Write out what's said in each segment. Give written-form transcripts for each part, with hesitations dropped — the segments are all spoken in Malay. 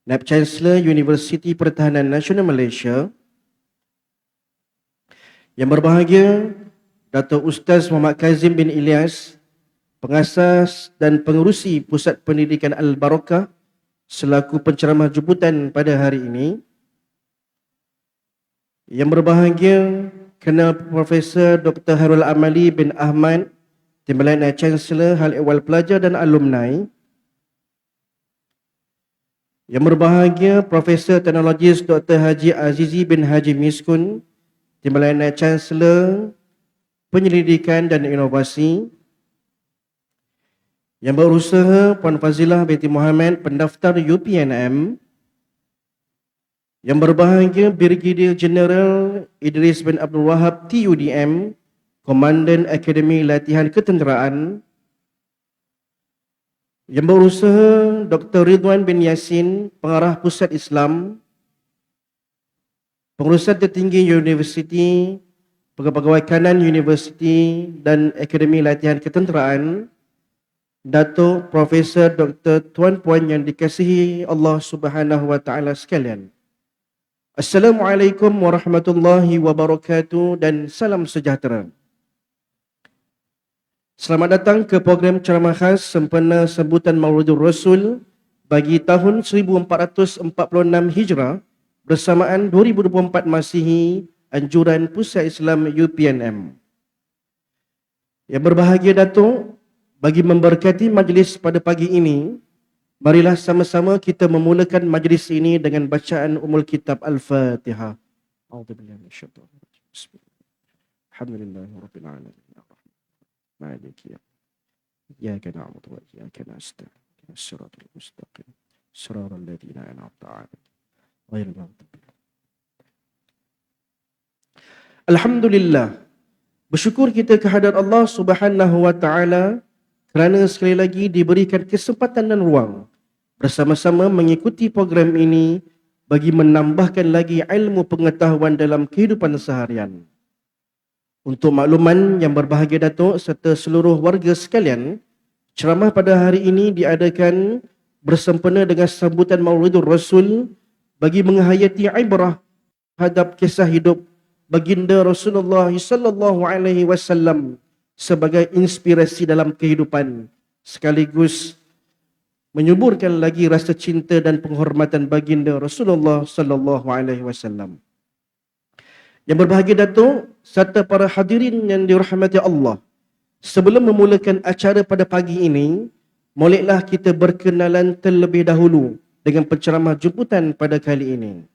Naib Chancellor Universiti Pertahanan Nasional Malaysia, yang berbahagia Dato' Ustaz Muhammad Kazim bin Ilyas, pengasas dan pengerusi Pusat Pendidikan Al-Barakah selaku penceramah jemputan pada hari ini. Yang berbahagia Colonel Profesor Dr. Harul Amali bin Ahmad, Timbalan Naib Chancellor Hal Ehwal Pelajar dan Alumni. Yang berbahagia Profesor Teknologis Dr. Haji Azizi bin Haji Miskun, Timbalan Naib Chancellor Penyelidikan dan Inovasi. Yang berusaha Puan Fazilah binti Muhammad, pendaftar UPNM. Yang berbahagia Brigadier General Idris bin Abdul Wahab TUDM, Komandan Akademi Latihan Ketenteraan. Yang berusaha Dr. Ridwan bin Yasin, Pengarah Pusat Islam, Pengurusan Tertinggi Universiti, Pegawai Kanan Universiti dan Akademi Latihan Ketenteraan. Datuk Profesor Dr. Tuan-puan yang dikasihi Allah Subhanahu wa taala sekalian. Assalamualaikum warahmatullahi wabarakatuh dan salam sejahtera. Selamat datang ke program ceramah khas sempena sambutan Maulidur Rasul bagi tahun 1446 Hijrah bersamaan 2024 Masihi, anjuran Pusat Islam UPNM. Yang berbahagia Datuk, bagi memberkati majlis pada pagi ini, marilah sama-sama kita memulakan majlis ini dengan bacaan Ummul Kitab Al-Fatihah. A'udzubillahi minasyaitonir rajim. Bismillah. Alhamdulillahirabbil alamin. Maliki yaumiddin. Iyyaka na'budu wa iyyaka nasta'in. Ihdinas siratal mustaqim. Siratal ladzina an'amta 'alaihim ghairil maghdubi 'alaihim. Alhamdulillah. Bersyukur kita kehadrat Allah Subhanahu wa taala kerana sekali lagi diberikan kesempatan dan ruang bersama-sama mengikuti program ini bagi menambahkan lagi ilmu pengetahuan dalam kehidupan seharian. Untuk makluman yang berbahagia Datuk serta seluruh warga sekalian, ceramah pada hari ini diadakan bersempena dengan sambutan Maulidur Rasul bagi menghayati ibrah terhadap kisah hidup baginda Rasulullah sallallahu alaihi wasallam sebagai inspirasi dalam kehidupan, sekaligus menyuburkan lagi rasa cinta dan penghormatan baginda Rasulullah sallallahu alaihi wasallam. Yang berbahagia Datuk serta para hadirin yang dirahmati Allah, sebelum memulakan acara pada pagi ini, moleklah kita berkenalan terlebih dahulu dengan penceramah jemputan pada kali ini.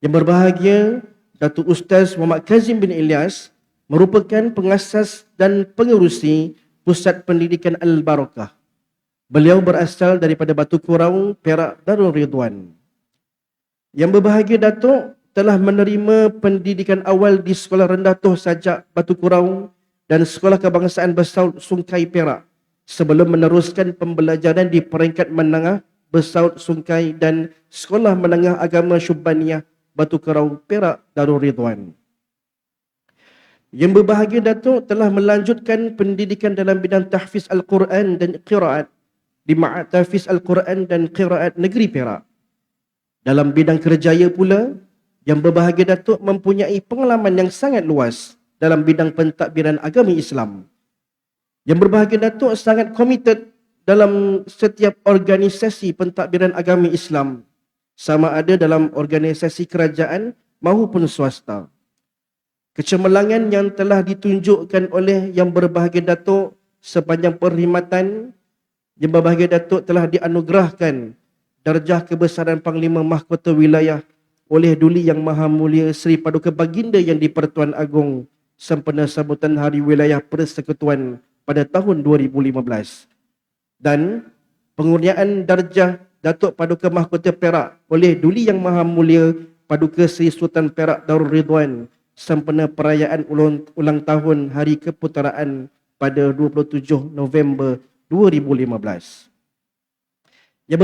Yang berbahagia Datuk Ustaz Muhammad Kazim bin Ilyas merupakan pengasas dan pengerusi Pusat Pendidikan Al-Barakah. Beliau berasal daripada Batu Kurau, Perak, Darul Ridwan. Yang berbahagia Datuk telah menerima pendidikan awal di Sekolah Rendah Tuh Sajak Batu Kurau dan Sekolah Kebangsaan Bersaut Sungkai Perak sebelum meneruskan pembelajaran di peringkat menengah Bersaut Sungkai dan Sekolah Menengah Agama Syubbaniyah Batu Kurau, Perak, Darul Ridwan. Yang berbahagia Datuk telah melanjutkan pendidikan dalam bidang tahfiz Al-Quran dan qiraat di Ma'had Tahfiz Al-Quran dan Qiraat Negeri Perak. Dalam bidang kerjaya pula, yang berbahagia Datuk mempunyai pengalaman yang sangat luas dalam bidang pentadbiran agama Islam. Yang berbahagia Datuk sangat komited dalam setiap organisasi pentadbiran agama Islam, sama ada dalam organisasi kerajaan maupun swasta. Kecemerlangan yang telah ditunjukkan oleh yang berbahagia Datuk sepanjang perkhidmatan, yang berbahagia Datuk telah dianugerahkan darjah kebesaran Panglima Mahkota Wilayah oleh Duli Yang Maha Mulia Seri Paduka Baginda Yang di-Pertuan Agong sempena sambutan Hari Wilayah Persekutuan pada tahun 2015. Dan pengurniaan darjah Datuk Paduka Mahkota Perak oleh Duli Yang Maha Mulia Paduka Seri Sultan Perak Darul Ridwan sempena perayaan ulang tahun Hari Keputeraan pada 27 November 2015. Yang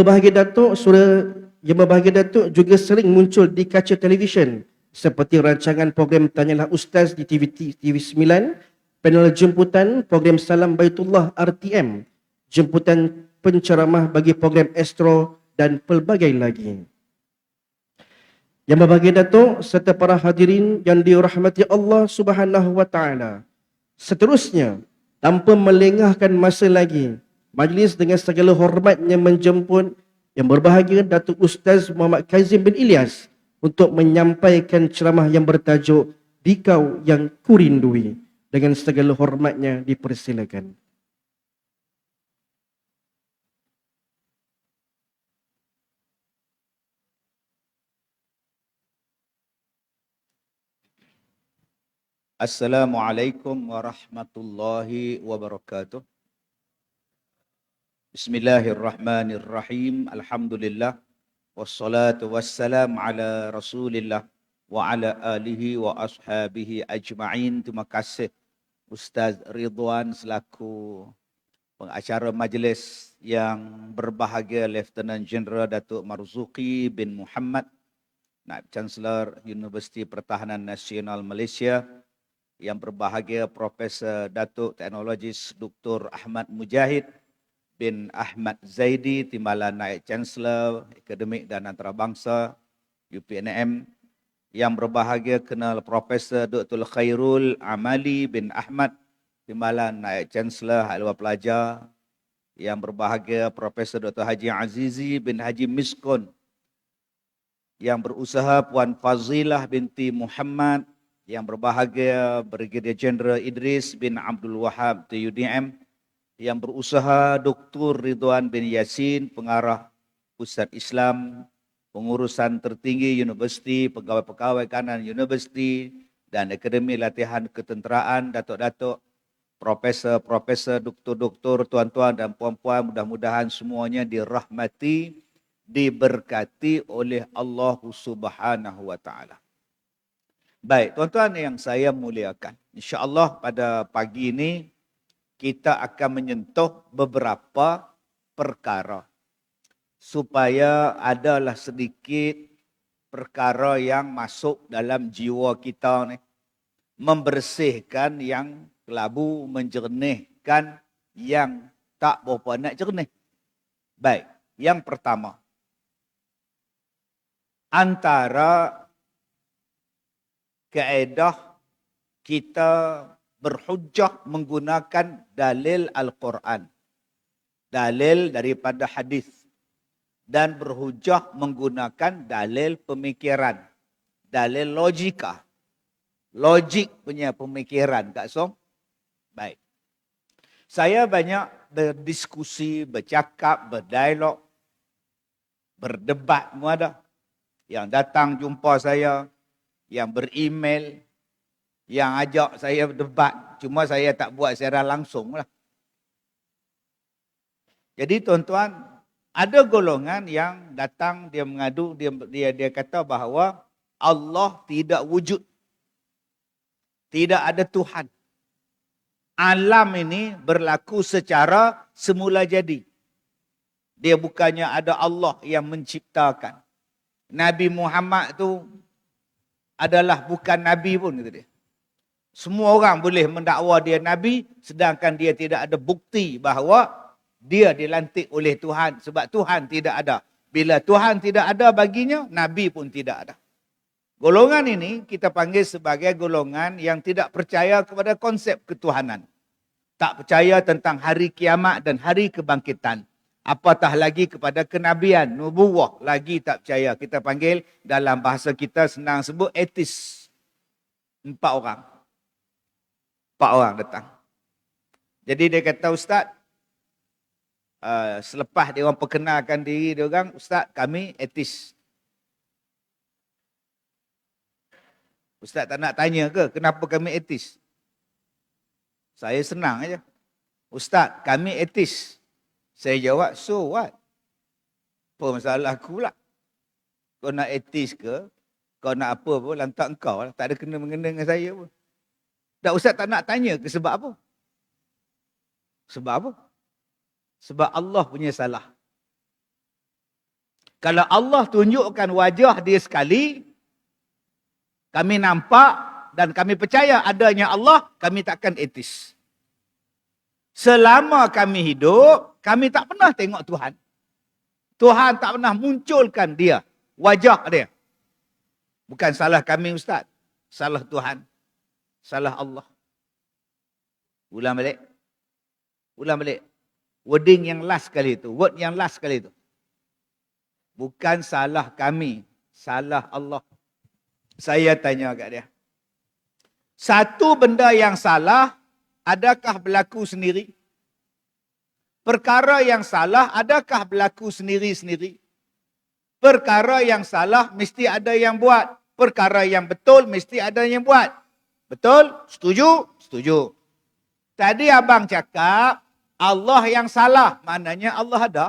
berbahagia Datuk juga sering muncul di kaca televisyen seperti rancangan program Tanyalah Ustaz di TV9, panel jemputan program Salam Baitullah RTM, jemputan penceramah bagi program Astro dan pelbagai lagi. Yang berbahagia Datuk serta para hadirin yang dirahmati Allah Subhanahu wa taala. Seterusnya, tanpa melengahkan masa lagi, majlis dengan segala hormatnya menjemput yang berbahagia Datuk Ustaz Muhammad Kazim bin Ilyas untuk menyampaikan ceramah yang bertajuk Dikau yang Kurindui. Dengan segala hormatnya dipersilakan. Assalamualaikum warahmatullahi wabarakatuh. Bismillahirrahmanirrahim. Alhamdulillah. Wassalatu wassalam ala Rasulillah wa ala alihi wa ashabihi ajma'in. Terima kasih Ustaz Ridwan selaku pengacara majlis, yang berbahagia Lieutenant General Datuk Marzuki bin Muhammad, Naib Chancellor Universiti Pertahanan Nasional Malaysia, yang berbahagia Profesor Datuk Teknologis Dr. Ahmad Mujahid bin Ahmad Zaidi, Timbalan Naib Chancellor Akademik dan Antarabangsa UPNM, yang berbahagia Kenal Profesor Dr. Khairul Amali bin Ahmad, Timbalan Naib Chancellor Hal Luar Pelajar, yang berbahagia Profesor Dr. Haji Azizi bin Haji Miskun, yang berusaha Puan Fazilah binti Muhammad, yang berbahagia Brigadier Jeneral Idris bin Abdul Wahab TUDM, yang berusaha Dr. Ridwan bin Yasin, pengarah Pusat Islam, pengurusan tertinggi Universiti, pegawai-pegawai kanan Universiti dan Akademi Latihan Ketenteraan, datuk-datuk, profesor-profesor, doktor-doktor, tuan-tuan dan puan-puan, mudah-mudahan semuanya dirahmati, diberkati oleh Allah Subhanahu wa taala. Baik, tuan-tuan yang saya muliakan, insya-Allah pada pagi ini kita akan menyentuh beberapa perkara supaya adalah sedikit perkara yang masuk dalam jiwa kita ni, membersihkan yang kelabu, menjernihkan yang tak berapa nak jernih. Baik, yang pertama, antara kaedah kita berhujjah menggunakan dalil Al-Quran, dalil daripada hadis, dan berhujjah menggunakan dalil pemikiran, dalil logika, logik punya pemikiran, Kak Som. Baik. Saya banyak berdiskusi, bercakap, berdialog, berdebat, semua ada. Yang datang jumpa saya, yang beremail, yang ajak saya berdebat. Cuma saya tak buat secara langsung lah. Jadi tuan-tuan, ada golongan yang datang, dia mengadu, dia kata bahawa Allah tidak wujud. Tidak ada Tuhan. Alam ini berlaku secara semula jadi. Dia bukannya ada Allah yang menciptakan. Nabi Muhammad tu adalah bukan Nabi pun, kata dia. Semua orang boleh mendakwa dia Nabi, sedangkan dia tidak ada bukti bahawa dia dilantik oleh Tuhan, sebab Tuhan tidak ada. Bila Tuhan tidak ada baginya, Nabi pun tidak ada. Golongan ini kita panggil sebagai golongan yang tidak percaya kepada konsep ketuhanan. Tak percaya tentang hari kiamat dan hari kebangkitan. Apatah lagi kepada kenabian, nubuwah, lagi tak percaya. Kita panggil dalam bahasa kita senang sebut ateis. 4 orang. 4 orang datang. Jadi dia kata, Ustaz, selepas dia orang perkenalkan diri dia orang, Ustaz, kami ateis. Ustaz tak nak tanya ke kenapa kami ateis? Saya senang aja. Ustaz, kami ateis. Saya jawab, so what? Apa masalah aku pula? Kau nak ateis ke? Kau nak apa pun, lantak engkau lah. Tak ada kena-mengena dengan saya pun. Tak, Ustaz tak nak tanya ke sebab apa? Sebab apa? Sebab Allah punya salah. Kalau Allah tunjukkan wajah dia sekali, kami nampak dan kami percaya adanya Allah, kami takkan ateis. Selama kami hidup, kami tak pernah tengok Tuhan. Tuhan tak pernah munculkan dia, wajah dia. Bukan salah kami Ustaz. Salah Tuhan. Salah Allah. Ulang balik. Ulang balik. Wording yang last kali itu. Word yang last kali itu. Bukan salah kami. Salah Allah. Saya tanya kat dia. Satu benda yang salah, adakah berlaku sendiri? Perkara yang salah, adakah berlaku sendiri-sendiri? Perkara yang salah, mesti ada yang buat. Perkara yang betul, mesti ada yang buat. Betul? Setuju? Setuju. Tadi abang cakap, Allah yang salah. Maknanya Allah ada.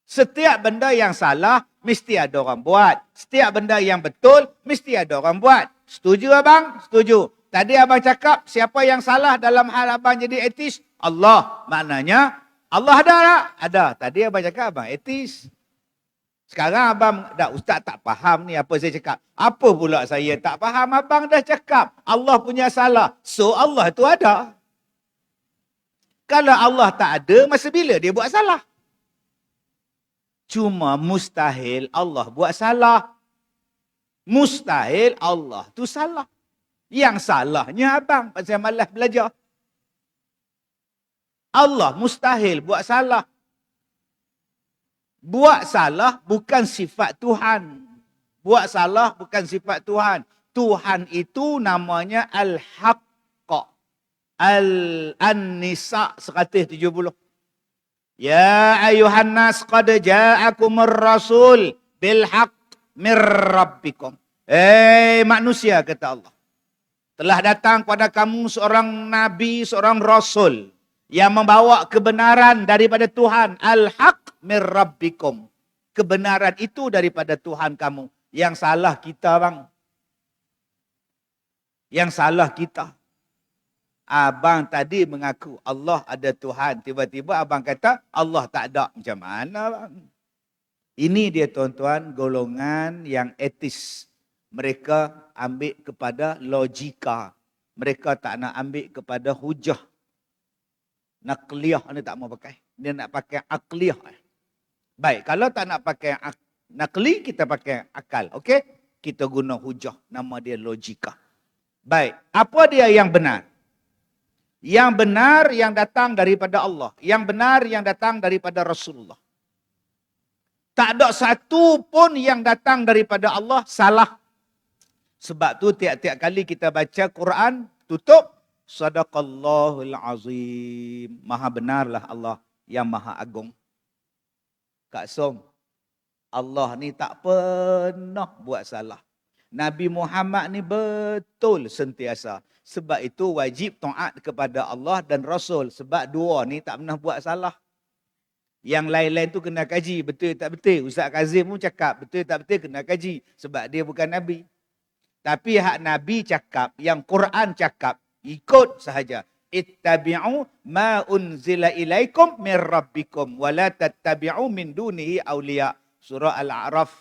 Setiap benda yang salah, mesti ada orang buat. Setiap benda yang betul, mesti ada orang buat. Setuju abang? Setuju. Tadi abang cakap, siapa yang salah dalam hal abang jadi etis? Allah. Maknanya, Allah ada tak? Ada. Tadi abang cakap, abang etis. Sekarang abang, ustaz tak faham ni apa saya cakap. Apa pula saya tak faham? Abang dah cakap, Allah punya salah. So, Allah tu ada. Kalau Allah tak ada, masa bila dia buat salah? Cuma mustahil Allah buat salah. Mustahil Allah tu salah. Yang salahnya abang, pasal malas belajar. Allah mustahil buat salah. Buat salah bukan sifat Tuhan. Buat salah bukan sifat Tuhan. Tuhan itu namanya Al-Haqq. Al-Nisa 170. Ya ayuhan nas qad ja'akumur rasul bil haqq mir rabbikum. Manusia kata Allah. Telah datang kepada kamu seorang nabi, seorang rasul yang membawa kebenaran daripada Tuhan. Al-haq mir rabbikum. Kebenaran itu daripada Tuhan kamu. Yang salah kita bang. Yang salah kita. Abang tadi mengaku Allah ada Tuhan. Tiba-tiba abang kata Allah tak ada. Macam mana bang? Ini dia tuan-tuan golongan yang etis. Mereka ambil kepada logika. Mereka tak nak ambil kepada hujah. Nakliyah ni tak mau pakai. Dia nak pakai akliyah. Baik, kalau tak nak pakai nakli, kita pakai akal. Okey? Kita guna hujah. Nama dia logika. Baik, apa dia yang benar? Yang benar yang datang daripada Allah. Yang benar yang datang daripada Rasulullah. Tak ada satu pun yang datang daripada Allah salah. Sebab tu tiap-tiap kali kita baca Quran, tutup. Sadaqallahul azim. Maha benarlah Allah yang maha agung. Kak Som, Allah ni tak pernah buat salah. Nabi Muhammad ni betul sentiasa. Sebab itu wajib taat kepada Allah dan Rasul. Sebab dua ni tak pernah buat salah. Yang lain-lain tu kena kaji. Betul tak betul? Ustaz Kazim pun cakap betul tak betul kena kaji. Sebab dia bukan Nabi. Tapi hak Nabi cakap, yang Quran cakap, ikut sahaja. Ittabi'u ma unzila ilaikum min rabbikum wa la tattabi'u min dunihi awliya. Surah Al-A'raf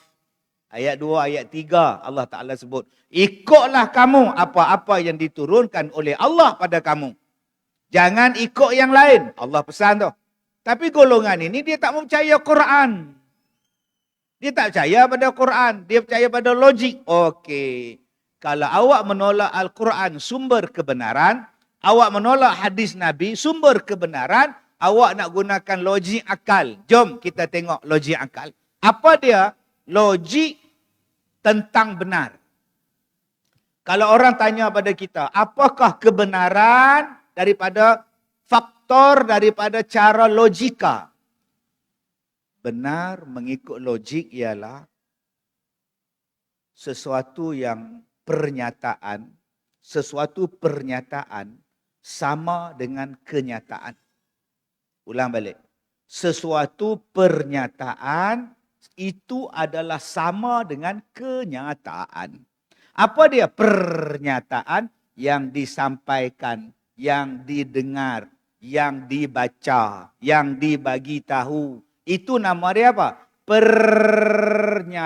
ayat 2 ayat 3 Allah Taala sebut, ikutlah kamu apa-apa yang diturunkan oleh Allah pada kamu. Jangan ikut yang lain. Allah pesan tu. Tapi golongan ini dia tak percaya Quran. Dia tak percaya pada Quran, dia percaya pada logik. Okey. Kalau awak menolak Al-Quran sumber kebenaran, awak menolak hadis Nabi sumber kebenaran, awak nak gunakan logik akal. Jom kita tengok logik akal. Apa dia? Logik tentang benar. Kalau orang tanya pada kita, apakah kebenaran daripada faktor, daripada cara logika? Benar mengikut logik ialah sesuatu pernyataan sama dengan kenyataan. Ulang balik. Sesuatu pernyataan itu adalah sama dengan kenyataan. Apa dia pernyataan? Yang disampaikan, yang didengar, yang dibaca, yang dibagi tahu. Itu nama dia apa? Pernyataan.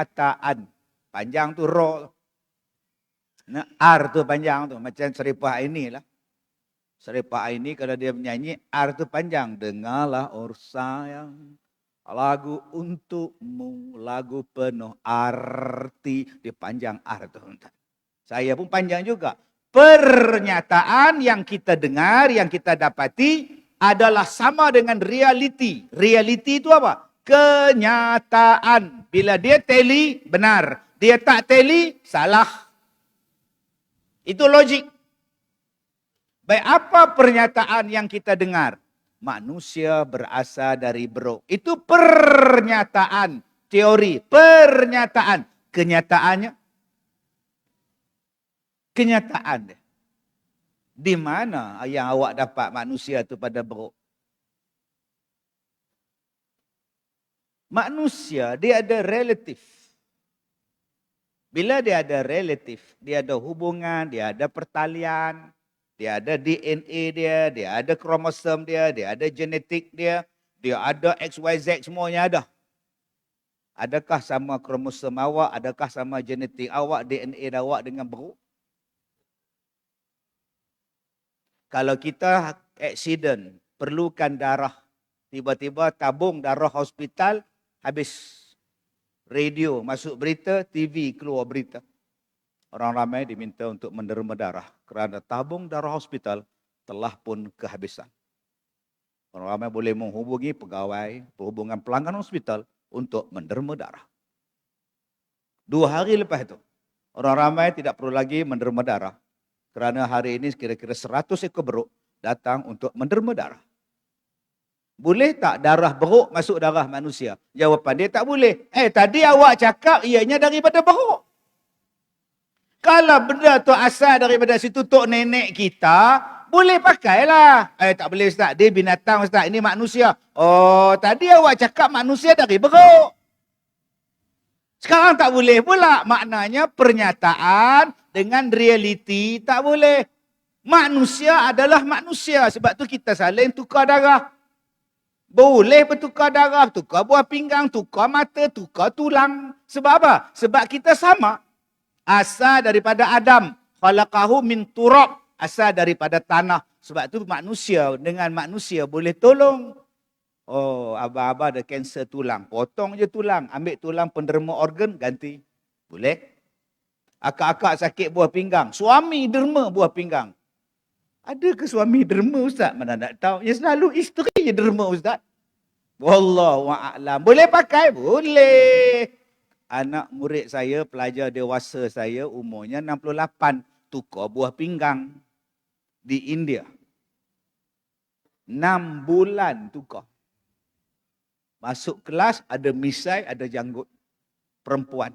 Panjang tu roh. R tu panjang tu. Macam seripah inilah. Seripa ini kalau dia menyanyi, R tu panjang. Dengarlah sayang, lagu untukmu, lagu penuh arti. Dia panjang R tu. Saya pun panjang juga. Pernyataan yang kita dengar, yang kita dapati adalah sama dengan realiti. Realiti itu apa? Kenyataan. Bila dia teli, benar. Dia tak teli, salah. Itu logik. Baik, apa pernyataan yang kita dengar? Manusia berasal dari beruk. Itu pernyataan, teori, pernyataan. Kenyataannya? Kenyataan dia. Di mana yang awak dapat manusia itu pada beruk? Manusia, dia ada relatif. Bila dia ada relatif, dia ada hubungan, dia ada pertalian, dia ada DNA dia ada kromosom dia ada genetik dia ada XYZ semuanya ada. Adakah sama kromosom awak, adakah sama genetik awak, DNA awak dengan beruk? Kalau kita accident, perlukan darah, tiba-tiba tabung darah hospital, habis radio masuk berita, TV keluar berita. Orang ramai diminta untuk menderma darah kerana tabung darah hospital telah pun kehabisan. Orang ramai boleh menghubungi pegawai perhubungan pelanggan hospital untuk menderma darah. 2 hari lepas itu, orang ramai tidak perlu lagi menderma darah kerana hari ini kira-kira 100 ekor beruk datang untuk menderma darah. Boleh tak darah beruk masuk darah manusia? Jawapan dia tak boleh. Tadi awak cakap ianya daripada beruk. Kalau benda tu asal daripada situ tok nenek kita, boleh pakailah. Tak boleh Ustaz, dia binatang Ustaz, ini manusia. Oh, tadi awak cakap manusia dari beruk. Sekarang tak boleh pula. Maknanya pernyataan dengan realiti tak boleh. Manusia adalah manusia. Sebab tu kita saling tukar darah. Boleh bertukar darah, tukar buah pinggang, tukar mata, tukar tulang. Sebab apa? Sebab kita sama. Asal daripada Adam. Khalaqahu min turab. Asal daripada tanah. Sebab tu manusia dengan manusia boleh tolong. Oh, abah-abah ada kanser tulang. Potong je tulang. Ambil tulang penderma organ, ganti. Boleh. Akak-akak sakit buah pinggang. Suami derma buah pinggang. Ada ke suami derma Ustaz? Mana nak tahu. Ya selalu isteri je derma Ustaz. Wallahua'alam. Boleh pakai? Boleh. Anak murid saya, pelajar dewasa saya, umurnya 68. Tukar buah pinggang di India. 6 bulan tukar. Masuk kelas, ada misai, ada janggut. Perempuan.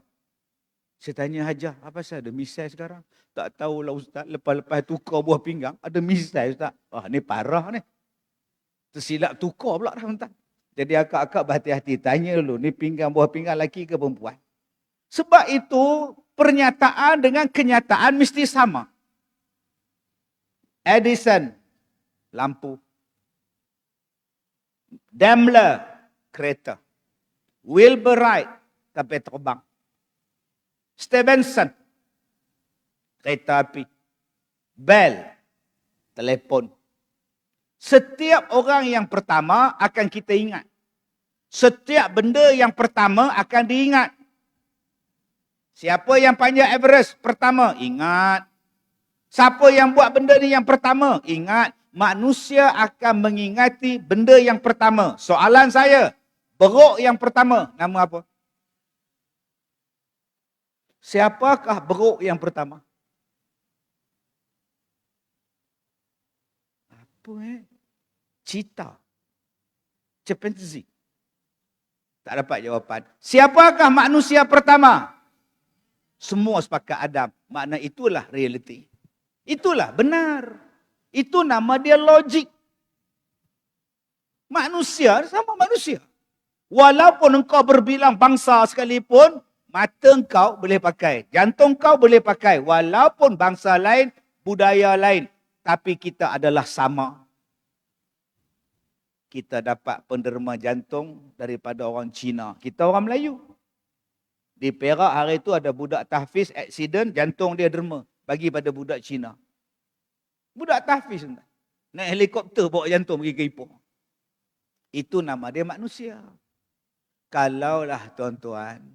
Saya tanya Hajar, apa sahaja ada misai sekarang? Tak tahulah Ustaz, lepas-lepas tukar buah pinggang, ada misai Ustaz. Wah, ni parah ni. Tersilap tukar pula dah Ustaz. Jadi akak-akak berhati-hati, tanya dulu, ni pinggang buah pinggang lelaki ke perempuan? Sebab itu, pernyataan dengan kenyataan mesti sama. Edison, lampu. Daimler, kereta. Wilbur Wright, kapal terbang. Stevenson, kereta api. Bell, telefon. Setiap orang yang pertama akan kita ingat. Setiap benda yang pertama akan diingat. Siapa yang panjat Everest pertama? Ingat. Siapa yang buat benda ni yang pertama? Ingat. Manusia akan mengingati benda yang pertama. Soalan saya, beruk yang pertama, nama apa? Siapakah beruk yang pertama? Apa Cheetah. Chimpanzee. Tak dapat jawapan. Siapakah manusia pertama? Semua sepakat Adam. Makna itulah realiti. Itulah benar. Itu nama dia logik. Manusia sama manusia. Walaupun engkau berbilang bangsa sekalipun, mata engkau boleh pakai. Jantung kau boleh pakai. Walaupun bangsa lain, budaya lain. Tapi kita adalah sama. Kita dapat penderma jantung daripada orang Cina. Kita orang Melayu. Di Perak hari itu ada budak tahfiz, accident, jantung dia derma. Bagi pada budak Cina. Budak tahfiz. Naik helikopter bawa jantung pergi ke Ipoh. Itu nama dia manusia. Kalaulah tuan-tuan,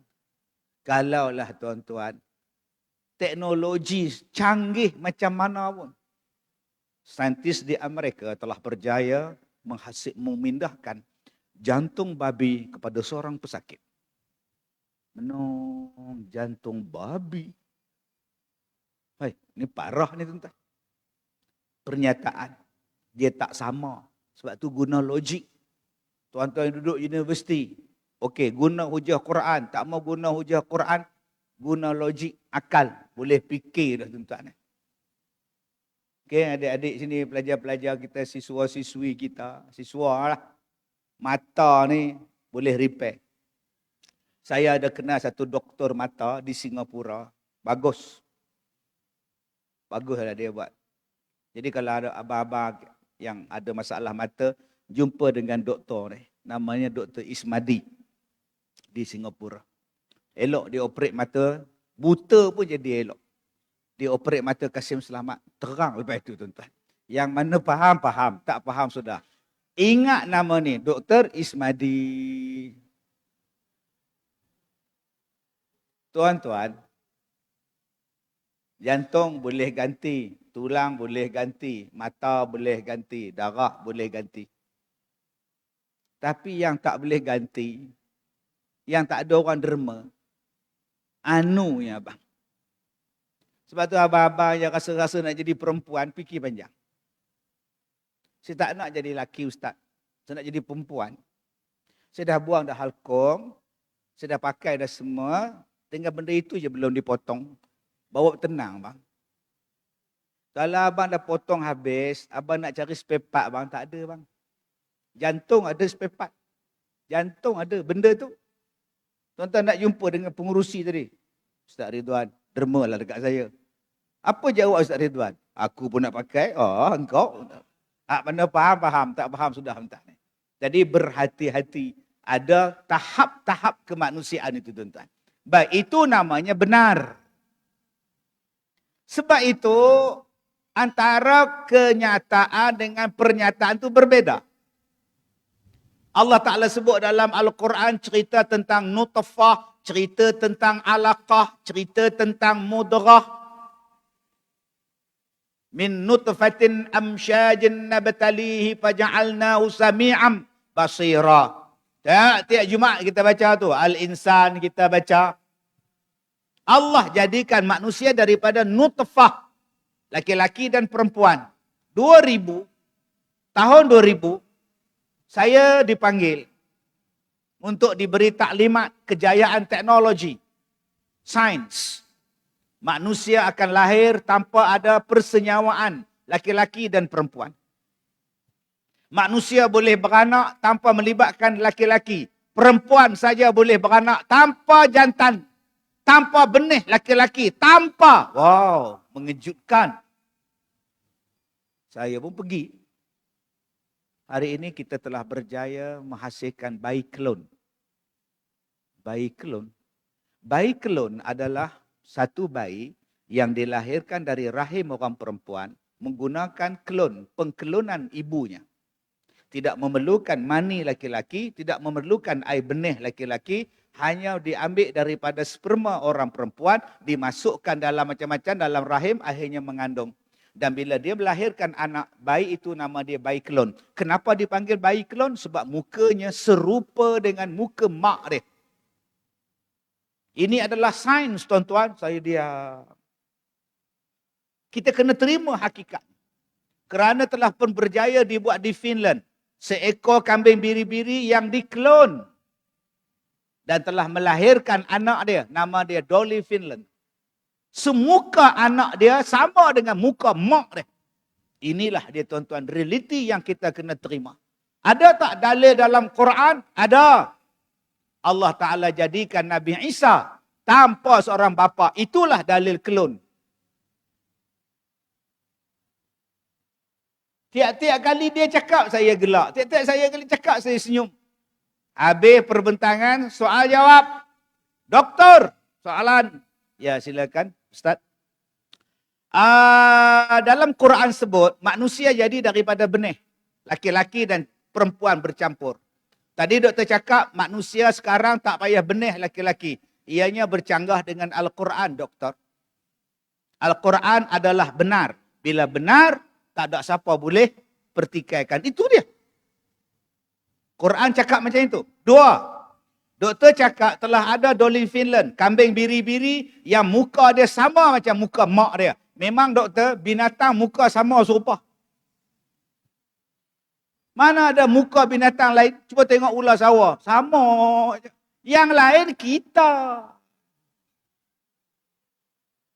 teknologi canggih macam mana pun, saintis di Amerika telah berjaya memindahkan jantung babi kepada seorang pesakit. Menong jantung babi. Hai, ini parah ni tuan-tuan. Pernyataan dia tak sama. Sebab tu guna logik. Tuan-tuan yang duduk universiti, okey, guna hujah Quran. Tak mau guna hujah Quran, guna logik, akal. Boleh fikir dah tuan-tuan. Okey, adik-adik sini, pelajar-pelajar kita, siswa-siswi kita, siswa lah. Mata ni boleh repair. Saya ada kenal satu doktor mata di Singapura. Bagus. Baguslah dia buat. Jadi kalau ada abang-abang yang ada masalah mata, jumpa dengan doktor ni. Namanya Dr. Ismadi di Singapura. Elok dia operate mata, buta pun jadi elok. Dia operate mata Kasim Selamat, terang lepas itu tuan-tuan. Yang mana faham, tak faham sudah. Ingat nama ni, Dr. Ismadi. Tuan-tuan, jantung boleh ganti, tulang boleh ganti, mata boleh ganti, darah boleh ganti. Tapi yang tak boleh ganti, yang tak ada orang derma, anunya abang. Sebab tu abang-abang yang rasa-rasa nak jadi perempuan, fikir panjang. Saya tak nak jadi lelaki ustaz. Saya nak jadi perempuan. Saya dah buang dah halkom, saya dah pakai dah semua, tinggal benda itu je belum dipotong. Bawa tenang bang. Kalau abang dah potong habis, abang nak cari spare part bang, tak ada bang. Jantung ada spare part. Jantung ada benda tu. Tuan-tuan nak jumpa dengan pengurusi tadi. Ustaz Ridwan, dermalah dekat saya. Apa jawab Ustaz Ridwan? Aku pun nak pakai. Oh, engkau. Mana faham, tak faham sudah hentak ni. Jadi berhati-hati. Ada tahap-tahap kemanusiaan itu tuan-tuan. Baik, itu namanya benar. Sebab itu antara kenyataan dengan pernyataan itu berbeda. Allah Ta'ala sebut dalam Al-Quran cerita tentang nutfah, cerita tentang alaqah, cerita tentang mudrah. Min nutfatin amsyajin nabtalihi faja'alnahu sami'am basira. Tiap Jumaat kita baca tu. Al-Insan kita baca. Allah jadikan manusia daripada nutfah. Laki-laki dan perempuan. 2000, tahun 2000, saya dipanggil untuk diberi taklimat kejayaan teknologi, sains. Manusia akan lahir tanpa ada persenyawaan laki-laki dan perempuan. Manusia boleh beranak tanpa melibatkan laki-laki. Perempuan saja boleh beranak tanpa jantan. Tanpa benih laki-laki. Tanpa. Wow, mengejutkan. Saya pun pergi. Hari ini kita telah berjaya menghasilkan bayi klon. Bayi klon. Bayi klon adalah satu bayi yang dilahirkan dari rahim orang perempuan menggunakan klon, pengklonan ibunya. Tidak memerlukan mani laki-laki, tidak memerlukan air benih laki-laki, hanya diambil daripada sperma orang perempuan, dimasukkan dalam macam-macam dalam rahim, akhirnya mengandung. Dan bila dia melahirkan anak, bayi itu nama dia bayi klon. Kenapa dipanggil bayi klon? Sebab mukanya serupa dengan muka mak dia. Ini adalah sains tuan-tuan, saya diam. Kita kena terima hakikat. Kerana telah pun berjaya dibuat di Finland. Seekor kambing biri-biri yang diklon. Dan telah melahirkan anak dia, nama dia Dolly Finland. Semuka anak dia sama dengan muka mak dia. Inilah dia tuan-tuan, realiti yang kita kena terima. Ada tak dalil dalam Quran? Ada. Allah Ta'ala jadikan Nabi Isa tanpa seorang bapa. Itulah dalil klon. Tiap-tiap kali dia cakap, saya gelak. Tiap-tiap saya kali cakap, saya senyum. Habis perbentangan, soal jawab. Doktor, soalan. Ya, silakan. Ustaz. dalam Quran sebut, manusia jadi daripada benih. Laki-laki dan perempuan bercampur. Tadi doktor cakap, manusia sekarang tak payah benih laki-laki. Ianya bercanggah dengan Al-Quran, doktor. Al-Quran adalah benar. Bila benar, tak ada siapa boleh pertikaikan. Itu dia. Quran cakap macam itu. Dua. Doktor cakap telah ada Dolly Finland, kambing biri-biri yang muka dia sama macam muka mak dia. Memang doktor, binatang muka sama serupa. Mana ada muka binatang lain? Cuba tengok ular sawah. Sama. Yang lain kita.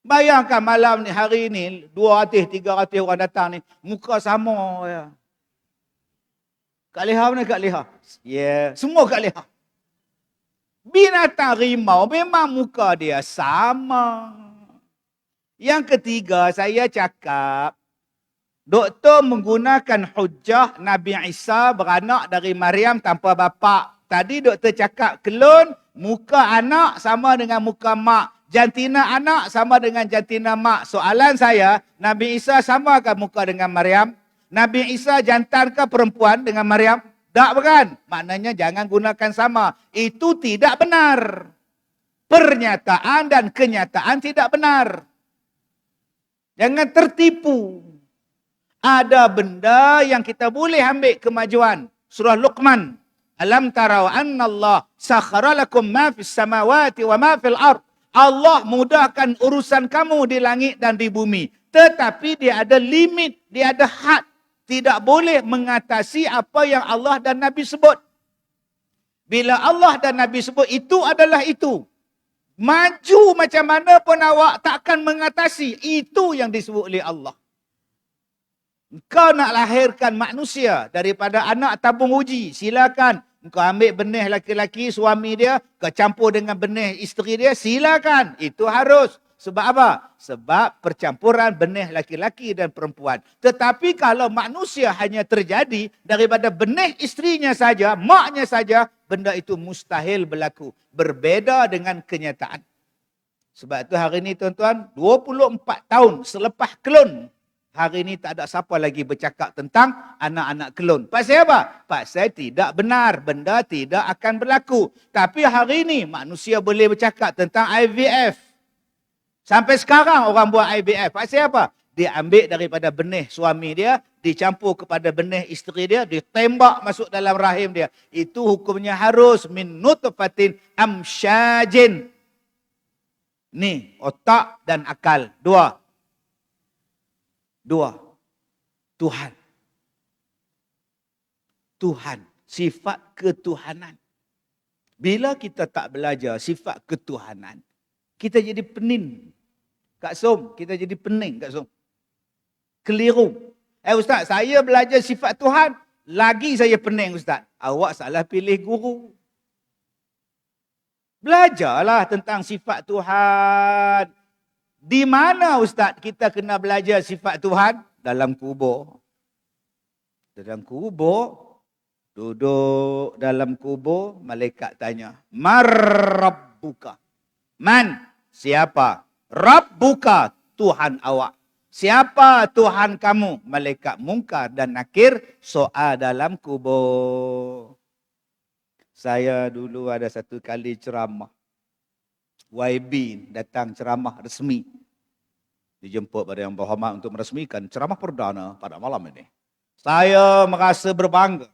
Bayangkan malam ni, hari ni, 200, 300 orang datang ni. Muka sama. Ya. Kak Leha mana Kak Leha? Ya, semua Kak Leha. Binatang rimau memang muka dia sama. Yang ketiga, saya cakap, doktor menggunakan hujah Nabi Isa beranak dari Maryam tanpa bapa. Tadi doktor cakap, kelon, muka anak sama dengan muka mak. Jantina anak sama dengan jantina mak. Soalan saya, Nabi Isa samakah muka dengan Maryam? Nabi Isa jantan ke perempuan dengan Maryam? Tak bukan. Maknanya jangan gunakan sama. Itu tidak benar. Pernyataan dan kenyataan tidak benar. Jangan tertipu. Ada benda yang kita boleh ambil kemajuan. Surah Luqman. Alam tarau anna Allah sakhara lakum ma fis samawati wa ma fil ard. Allah mudahkan urusan kamu di langit dan di bumi. Tetapi dia ada limit, dia ada had. Tidak boleh mengatasi apa yang Allah dan Nabi sebut. Bila Allah dan Nabi sebut, itu adalah itu. Maju macam mana pun awak takkan mengatasi. Itu yang disebut oleh Allah. Kau nak lahirkan manusia daripada anak tabung uji, silakan. Kau ambil benih laki-laki, suami dia, kau campur dengan benih isteri dia, silakan. Itu harus. Sebab apa? Sebab percampuran benih laki-laki dan perempuan. Tetapi kalau manusia hanya terjadi daripada benih isterinya saja, maknya saja, benda itu mustahil berlaku. Berbeza dengan kenyataan. Sebab itu hari ini tuan-tuan, 24 tahun selepas kelon, hari ini tak ada siapa lagi bercakap tentang anak-anak kelon. Pasal apa? Pasal tidak benar. Benda tidak akan berlaku. Tapi hari ini manusia boleh bercakap tentang IVF. Sampai sekarang orang buat IVF. Pasal apa? Dia ambil daripada benih suami dia, dicampur kepada benih isteri dia, ditembak masuk dalam rahim dia. Itu hukumnya harus min nutfatin amsyajin. Ni, otak dan akal. Dua. Tuhan. Tuhan. Sifat ketuhanan. Bila kita tak belajar sifat ketuhanan, kita jadi penin. Kak Som, kita jadi pening Kak Som. Keliru. Ustaz, saya belajar sifat Tuhan, lagi saya pening Ustaz. Awak salah pilih guru. Belajarlah tentang sifat Tuhan. Di mana Ustaz kita kena belajar sifat Tuhan? Dalam kubur. Dalam kubur, duduk dalam kubur, malaikat tanya, Mar Rabbuka? Man? Siapa? Rabbuka, Tuhan awak. Siapa Tuhan kamu? Malaikat Munkar dan Nakir, soal dalam kubur. Saya dulu ada satu kali ceramah. YB datang ceramah resmi. Dijemput pada yang berhormat untuk meresmikan ceramah perdana pada malam ini. Saya merasa berbangga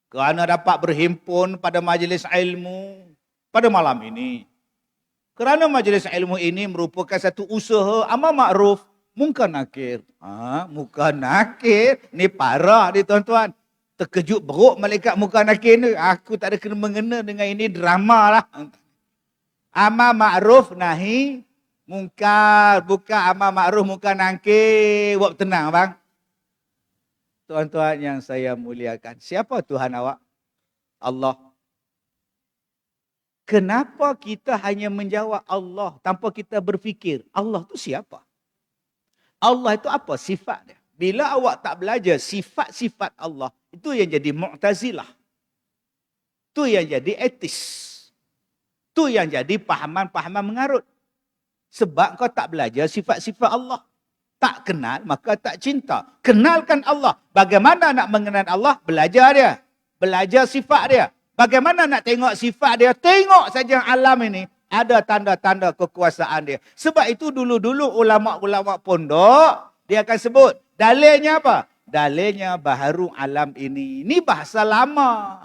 kerana dapat berhimpun pada majlis ilmu pada malam ini. Kerana majlis ilmu ini merupakan satu usaha amar makruf munkar nakir. Munkar nakir ni parah ni tuan-tuan. Terkejut beruk malaikat munkar nakir ni. Aku tak ada kena mengena dengan ini, drama lah. Amar makruf nahi munkar, bukan amar makruf munkar nakir. Buat tenang bang. Tuan-tuan yang saya muliakan, siapa Tuhan awak? Allah. Kenapa kita hanya menjawab Allah tanpa kita berfikir, Allah tu siapa? Allah itu apa sifat dia? Bila awak tak belajar sifat-sifat Allah, itu yang jadi Mu'tazilah. Itu yang jadi etis. Itu yang jadi pahaman-pahaman mengarut. Sebab kau tak belajar sifat-sifat Allah. Tak kenal, maka tak cinta. Kenalkan Allah. Bagaimana nak mengenal Allah? Belajar dia. Belajar sifat dia. Bagaimana nak tengok sifat dia? Tengok saja alam ini. Ada tanda-tanda kekuasaan dia. Sebab itu dulu-dulu ulama-ulama pondok, dia akan sebut. Dalilnya apa? Dalilnya baharu alam ini. Ini bahasa lama.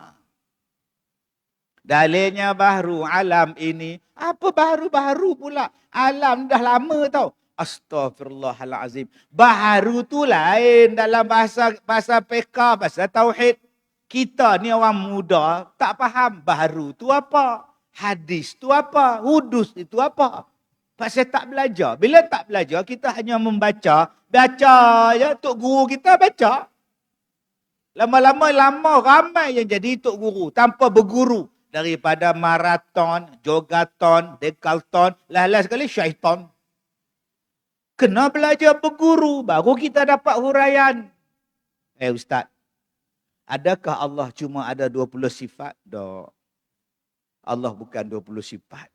Dalilnya baharu alam ini. Apa baharu-baharu pula? Alam dah lama tau. Astaghfirullahalazim. Baharu tu lain dalam bahasa fiqh, bahasa tauhid. Kita ni orang muda tak faham baharu tu apa. Hadis tu apa? Hudus itu apa? Pasal tak belajar. Bila tak belajar, kita hanya membaca. Baca ya, tok guru kita baca. Lama-lama ramai yang jadi tok guru tanpa berguru. Daripada maraton, jogaton, dekalton, lah sekali syaitan. Kena belajar berguru, baru kita dapat huraian. Ustaz, adakah Allah cuma ada 20 sifat? Tak. Allah bukan 20 sifat.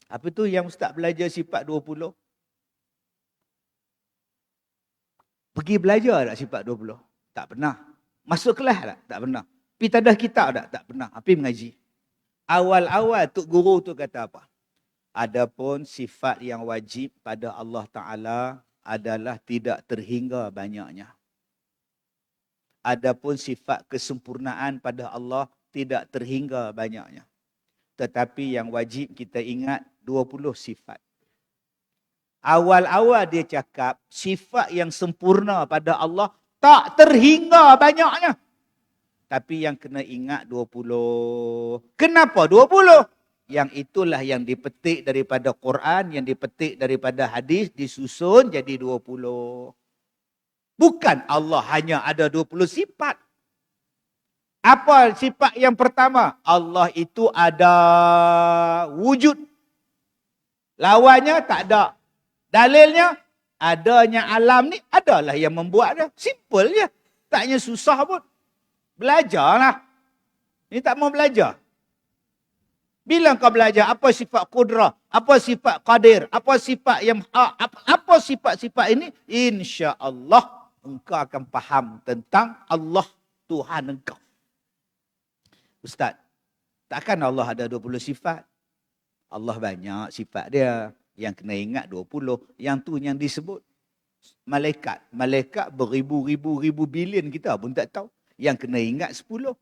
Apa tu yang Ustaz belajar sifat 20? Pergi belajar tak sifat 20? Tak pernah. Masuk kelas tak? Tak pernah. Pergi tadah kitab tak? Tak pernah. Pergi mengaji. Awal-awal tok guru tu kata apa? Adapun sifat yang wajib pada Allah Ta'ala adalah tidak terhingga banyaknya. Adapun sifat kesempurnaan pada Allah tidak terhingga banyaknya. Tetapi yang wajib kita ingat 20 sifat. Awal-awal dia cakap sifat yang sempurna pada Allah tak terhingga banyaknya. Tapi yang kena ingat 20. Kenapa 20? Yang itulah yang dipetik daripada Quran, yang dipetik daripada hadis, disusun jadi 20. Bukan Allah hanya ada 20 sifat. Apa sifat yang pertama? Allah itu ada wujud. Lawannya tak ada. Dalilnya, adanya alam ni adalah yang membuat dia. Simple je. Taknya susah pun. Belajarlah. Ini tak mau belajar. Bila kau belajar apa sifat kudrah, apa sifat qadir, apa sifat yang apa sifat-sifat ini, insya-Allah engkau akan faham tentang Allah Tuhan engkau. Ustaz, takkan Allah ada 20 sifat? Allah banyak sifat dia. Yang kena ingat 20. Yang tu yang disebut. Malaikat. Malaikat beribu-ribu bilion kita pun tak tahu. Yang kena ingat 10.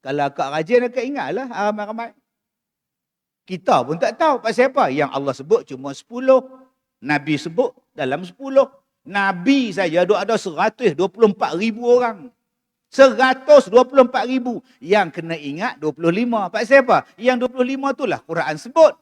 Kalau akak rajin, akak ingatlah ramai-ramai. Kita pun tak tahu pasal apa. Yang Allah sebut cuma 10. Nabi sebut dalam 10. Nabi saja ada 124,000 orang. 124,000. Yang kena ingat 25. Pasal apa? Yang 25 itulah Quran sebut.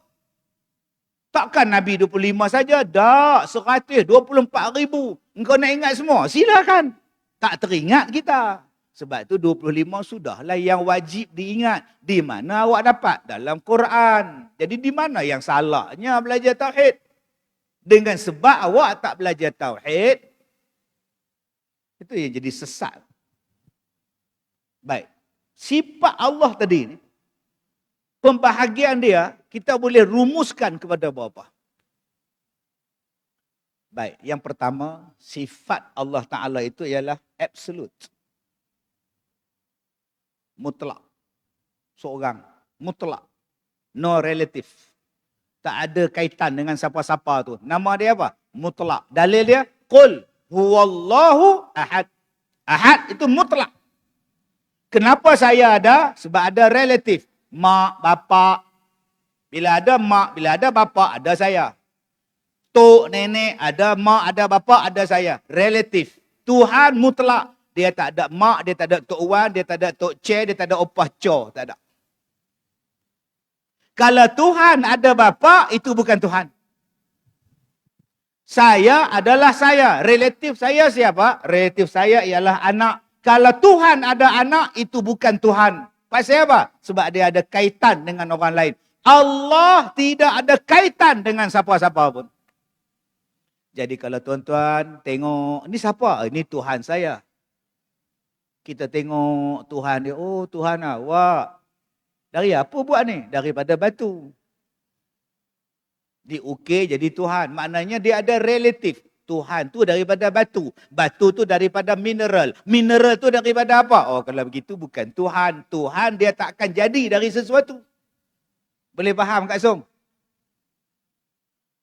Takkan Nabi 25 saja? Tak. 124,000. Engkau nak ingat semua? Silakan. Tak teringat kita. Sebab itu 25 sudahlah yang wajib diingat. Di mana awak dapat? Dalam Quran. Jadi di mana yang salahnya belajar tauhid? Dengan sebab awak tak belajar tauhid, itu yang jadi sesat. Baik. Sifat Allah tadi ni, pembahagian dia, kita boleh rumuskan kepada berapa? Baik. Yang pertama, sifat Allah Ta'ala itu ialah absolute. Mutlak. Seorang. Mutlak. No relative. Tak ada kaitan dengan siapa-siapa tu. Nama dia apa? Mutlak. Dalil dia, Qul huwallahu ahad. Ahad itu mutlak. Kenapa saya ada? Sebab ada relatif. Mak, bapa. Bila ada mak, bila ada bapa, ada saya. Tok, nenek, ada mak, ada bapa, ada saya. Relatif. Tuhan mutlak. Dia tak ada mak, dia tak ada tok wan, dia tak ada tok cik, dia tak ada opah co. Tak ada. Kalau Tuhan ada bapa, itu bukan Tuhan. Saya adalah saya. Relatif saya siapa? Relatif saya ialah anak. Kalau Tuhan ada anak, itu bukan Tuhan. Pasal apa? Sebab dia ada kaitan dengan orang lain. Allah tidak ada kaitan dengan siapa-siapa pun. Jadi kalau tuan-tuan tengok, ni siapa? Ini Tuhan saya. Kita tengok Tuhan dia, oh Tuhan awak. Dari apa buat ni? Daripada batu. Diukir jadi Tuhan. Maknanya dia ada relatif. Tuhan tu daripada batu. Batu tu daripada mineral. Mineral tu daripada apa? Oh, kalau begitu bukan Tuhan. Tuhan dia tak akan jadi dari sesuatu. Boleh faham Kak Som?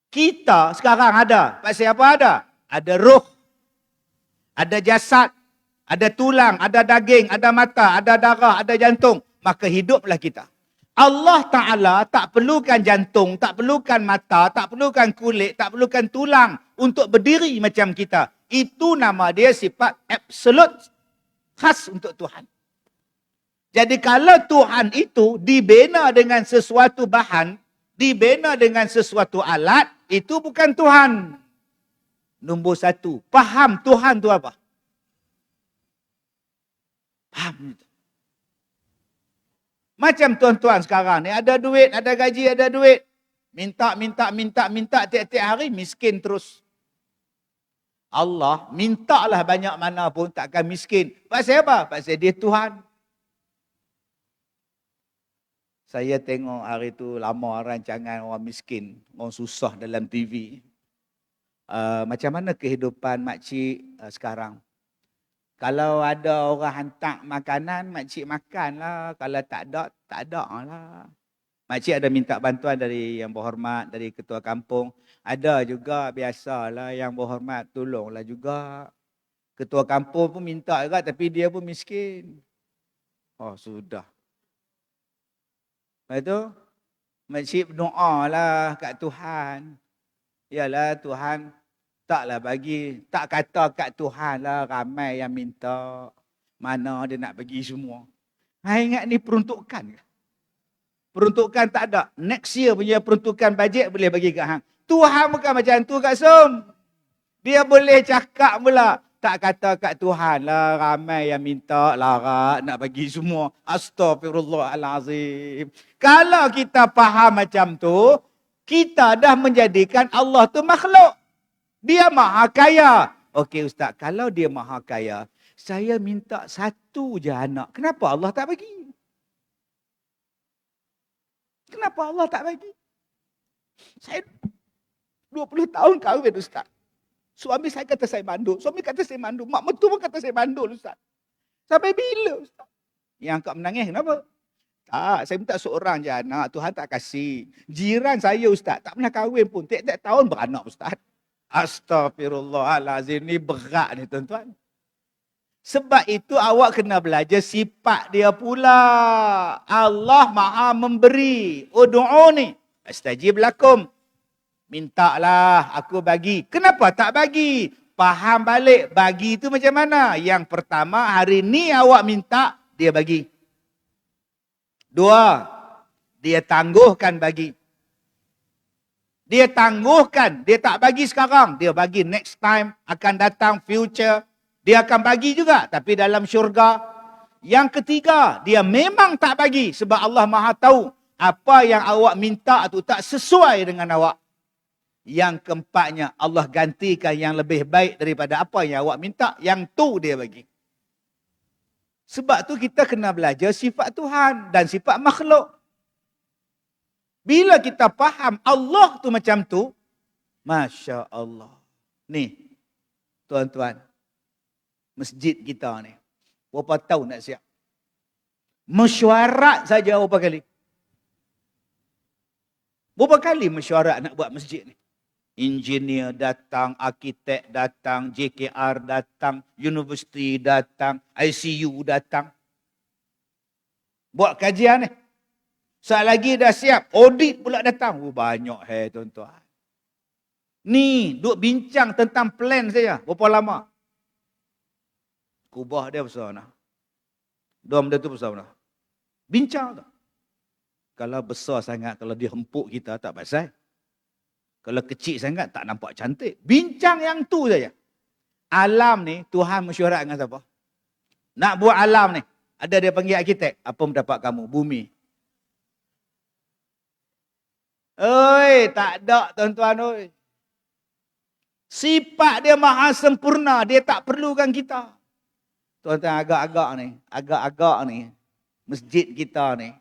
Kita sekarang ada. Pasal apa ada? Ada roh. Ada jasad. Ada tulang. Ada daging. Ada mata. Ada darah. Ada jantung. Maka hiduplah kita. Allah Ta'ala tak perlukan jantung, tak perlukan mata, tak perlukan kulit, tak perlukan tulang untuk berdiri macam kita. Itu nama dia sifat absolute khas untuk Tuhan. Jadi kalau Tuhan itu dibina dengan sesuatu bahan, dibina dengan sesuatu alat, itu bukan Tuhan. Nombor satu, faham Tuhan tu apa? Faham itu. Macam tuan-tuan sekarang ni, ada duit, ada gaji, ada duit. Minta tiap-tiap hari, miskin terus. Allah, mintalah banyak mana pun, takkan miskin. Pasal apa? Pasal dia Tuhan. Saya tengok hari tu lama rancangan orang miskin, orang susah dalam TV. Macam mana kehidupan makcik sekarang? Kalau ada orang hantar makanan, makcik makan lah. Kalau tak ada lah. Makcik ada minta bantuan dari yang berhormat, dari ketua kampung. Ada juga biasalah yang berhormat, tolonglah juga. Ketua kampung pun minta juga, tapi dia pun miskin. Oh, sudah. Lepas tu, makcik berdoa lah kat Tuhan. Yalah Tuhan, taklah bagi, tak kata kat Tuhan lah ramai yang minta. Mana dia nak bagi semua. Ingat ni peruntukan. Peruntukan tak ada. Next year punya peruntukan bajet boleh bagi kat hang. Tuhan bukan macam tu Kak Som. Dia boleh cakap pula. Tak kata kat Tuhan lah ramai yang minta larat nak bagi semua. Astaghfirullahalazim. Kalau kita faham macam tu, kita dah menjadikan Allah tu makhluk. Dia maha kaya. Okey Ustaz, kalau dia maha kaya, saya minta satu je anak. Kenapa Allah tak bagi? Kenapa Allah tak bagi? Saya 20 tahun kahwin Ustaz. Suami saya kata saya mandul. Suami kata saya mandul. Mak mertua pun kata saya mandul Ustaz. Sampai bila Ustaz? Yang kau menangis kenapa? Tak, saya minta seorang je anak. Tuhan tak kasih. Jiran saya Ustaz, tak pernah kahwin pun. Tiap-tiap tahun beranak Ustaz. Astaghfirullahalazim, ni berat ni tuan-tuan. Sebab itu awak kena belajar sifat dia pula. Allah maha memberi. Udu'uni astajib lakum. Mintalah aku bagi. Kenapa tak bagi? Faham balik bagi itu macam mana? Yang pertama, hari ni awak minta, dia bagi. Dua, dia tangguhkan bagi. Dia tangguhkan, dia tak bagi sekarang, dia bagi next time, akan datang future, dia akan bagi juga, tapi dalam syurga. Yang ketiga, dia memang tak bagi sebab Allah Maha tahu apa yang awak minta itu tak sesuai dengan awak. Yang keempatnya, Allah gantikan yang lebih baik daripada apa yang awak minta, yang tu dia bagi. Sebab tu kita kena belajar sifat Tuhan dan sifat makhluk. Bila kita faham Allah tu macam tu, Masya Allah. Ni, tuan-tuan, masjid kita ni, berapa tahun nak siap? Mesyuarat saja berapa kali? Berapa kali mesyuarat nak buat masjid ni? Engineer datang, arkitek datang, JKR datang, universiti datang, ICU datang. Buat kajian ni. Saat lagi dah siap, audit pula datang. Banyak tuan-tuan. Ni, duk bincang tentang plan saja. Berapa lama? Kubah dia besar mana? Dom dia tu besar mana? Bincang tu. Kalau besar sangat, kalau dia hempuk kita, tak pasal. Kalau kecil sangat, tak nampak cantik. Bincang yang tu saja. Alam ni, Tuhan mesyuarat dengan siapa? Nak buat alam ni. Ada dia panggil arkitek. Apa mendapat kamu? Bumi. Oi, tak ada tuan-tuan oi. Sifat dia maha sempurna, dia tak perlukan kita. Tuan-tuan agak-agak ni, masjid kita ni,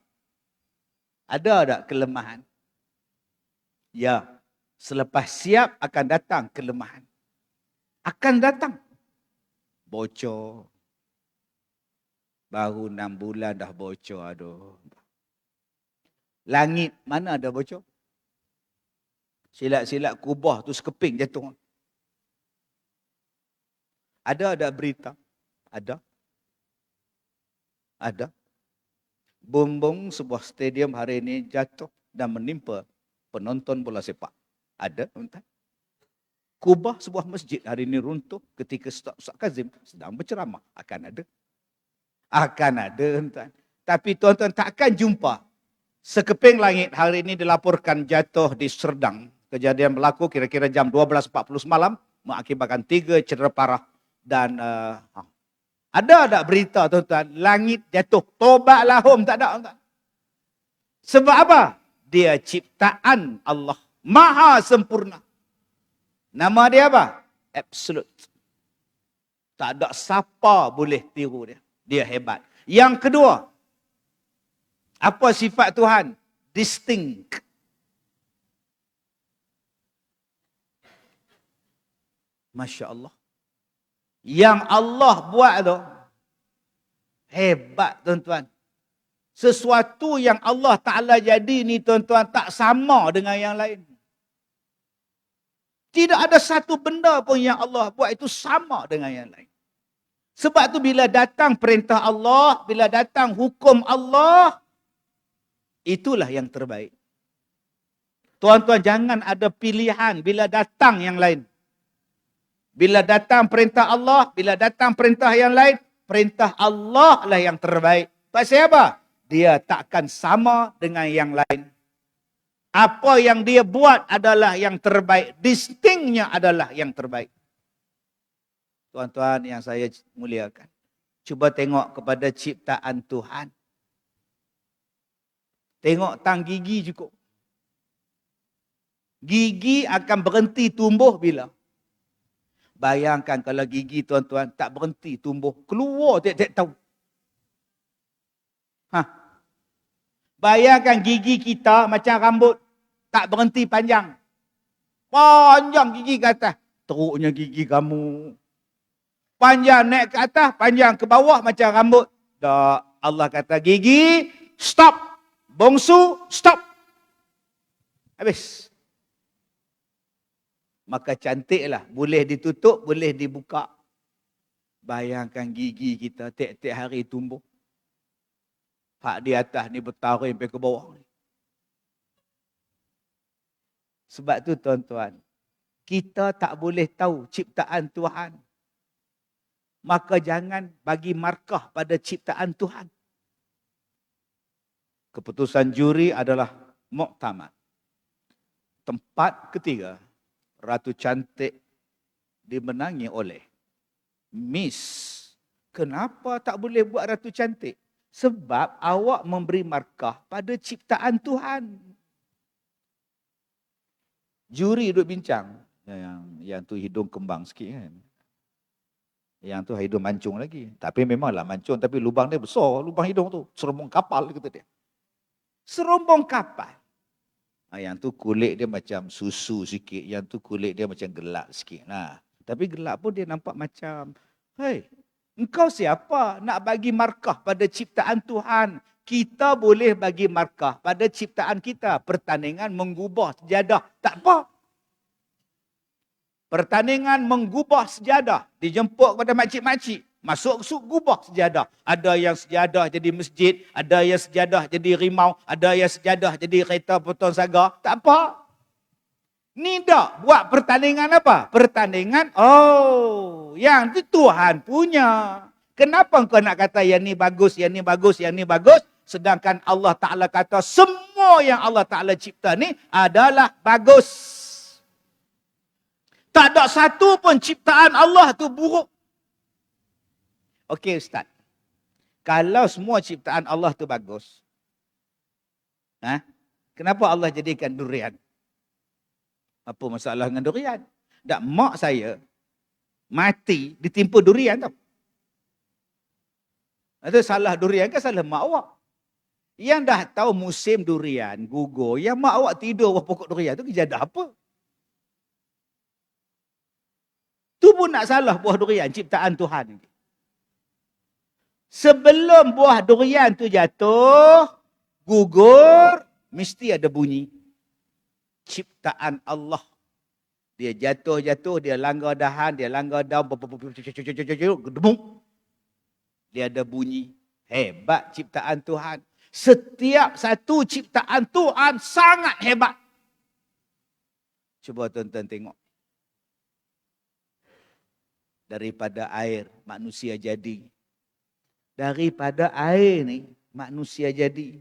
ada tak kelemahan? Ya, selepas siap akan datang kelemahan. Akan datang. Bocor. Baru 6 bulan dah bocor. Aduh. Langit mana ada bocor? Silat-silat kubah tu sekeping jatuh. Ada berita? Ada. Bom sebuah stadium hari ini jatuh dan menimpa penonton bola sepak. Ada, tuan-tuan. Kubah sebuah masjid hari ini runtuh ketika Ustaz Kazim sedang berceramah. Akan ada, tuan-tuan. Tapi tuan-tuan takkan jumpa sekeping langit hari ini dilaporkan jatuh di Serdang. Kejadian berlaku kira-kira jam 12.40 semalam, mengakibatkan 3 cedera parah. Dan ada berita, tuan-tuan, langit jatuh. Tobatlah home, tak ada, tuan-tuan. Sebab apa? Dia ciptaan Allah. Maha sempurna. Nama dia apa? Absolute. Tak ada siapa boleh tiru dia. Dia hebat. Yang kedua, apa sifat Tuhan? Distinct. Masya Allah. Yang Allah buat tu hebat, tuan-tuan. Sesuatu yang Allah Ta'ala jadi ni, tuan-tuan, tak sama dengan yang lain. Tidak ada satu benda pun yang Allah buat itu sama dengan yang lain. Sebab tu bila datang perintah Allah, bila datang hukum Allah, itulah yang terbaik. Tuan-tuan, jangan ada pilihan bila datang yang lain. Bila datang perintah Allah, bila datang perintah yang lain, perintah Allah lah yang terbaik. Pasal apa? Dia takkan sama dengan yang lain. Apa yang dia buat adalah yang terbaik. Distinknya adalah yang terbaik. Tuan-tuan yang saya muliakan, cuba tengok kepada ciptaan Tuhan. Tengok tang gigi cukup. Gigi akan berhenti tumbuh bila? Bayangkan kalau gigi, tuan-tuan, tak berhenti tumbuh. Keluar tiap-tiap tahun. Bayangkan gigi kita macam rambut. Tak berhenti panjang. Panjang gigi ke atas. Teruknya gigi kamu. Panjang naik ke atas, panjang ke bawah macam rambut. Tak. Allah kata, gigi, stop. Bongsu, stop. Habis. Maka cantiklah. Boleh ditutup, boleh dibuka. Bayangkan gigi kita tiap-tiap hari tumbuh. Hak di atas ni bertaring sampai ke bawah. Sebab tu, tuan-tuan, kita tak boleh tahu ciptaan Tuhan. Maka jangan bagi markah pada ciptaan Tuhan. Keputusan juri adalah muktamad. Tempat ketiga, Ratu Cantik dimenangi oleh Miss. Kenapa tak boleh buat Ratu Cantik? Sebab awak memberi markah pada ciptaan Tuhan. Juri duduk bincang. Yang tu hidung kembang sikit kan. Yang tu hidung mancung lagi. Tapi memanglah mancung, tapi lubang dia besar. Lubang hidung tu. Serombong kapal kata dia. Serombong kapal. Yang tu kulit dia macam susu sikit. Yang tu kulit dia macam gelap sikit. Nah, tapi gelap pun dia nampak macam, hei, engkau siapa nak bagi markah pada ciptaan Tuhan? Kita boleh bagi markah pada ciptaan kita. Pertandingan menggubah sejadah. Tak apa. Pertandingan menggubah sejadah. Dijemput kepada makcik-makcik. Masuk gubah sejadah. Ada yang sejadah jadi masjid. Ada yang sejadah jadi rimau. Ada yang sejadah jadi kereta potong saga. Tak apa. Ni dah buat pertandingan apa? Pertandingan, yang tu Tuhan punya. Kenapa kau nak kata yang ni bagus, yang ni bagus, yang ni bagus? Sedangkan Allah Ta'ala kata semua yang Allah Ta'ala cipta ni adalah bagus. Tak ada satu pun ciptaan Allah tu buruk. Okey Ustaz. Kalau semua ciptaan Allah tu bagus. Kenapa Allah jadikan durian? Apa masalah dengan durian? Tak, mak saya mati ditimpa durian tau. Itu salah durian ke salah mak awak? Yang dah tahu musim durian gugur, yang mak awak tidur bawah pokok durian tu kejadah apa? Tu pun nak salah buah durian ciptaan Tuhan. Sebelum buah durian tu jatuh, gugur, mesti ada bunyi. Ciptaan Allah. Dia jatuh, dia langgar dahan, dia langgar daun, gedemuk. Dia ada bunyi. Hebat ciptaan Tuhan. Setiap satu ciptaan Tuhan sangat hebat. Cuba tuan-tuan tengok. Daripada air, manusia jadi. Daripada air ni, manusia jadi.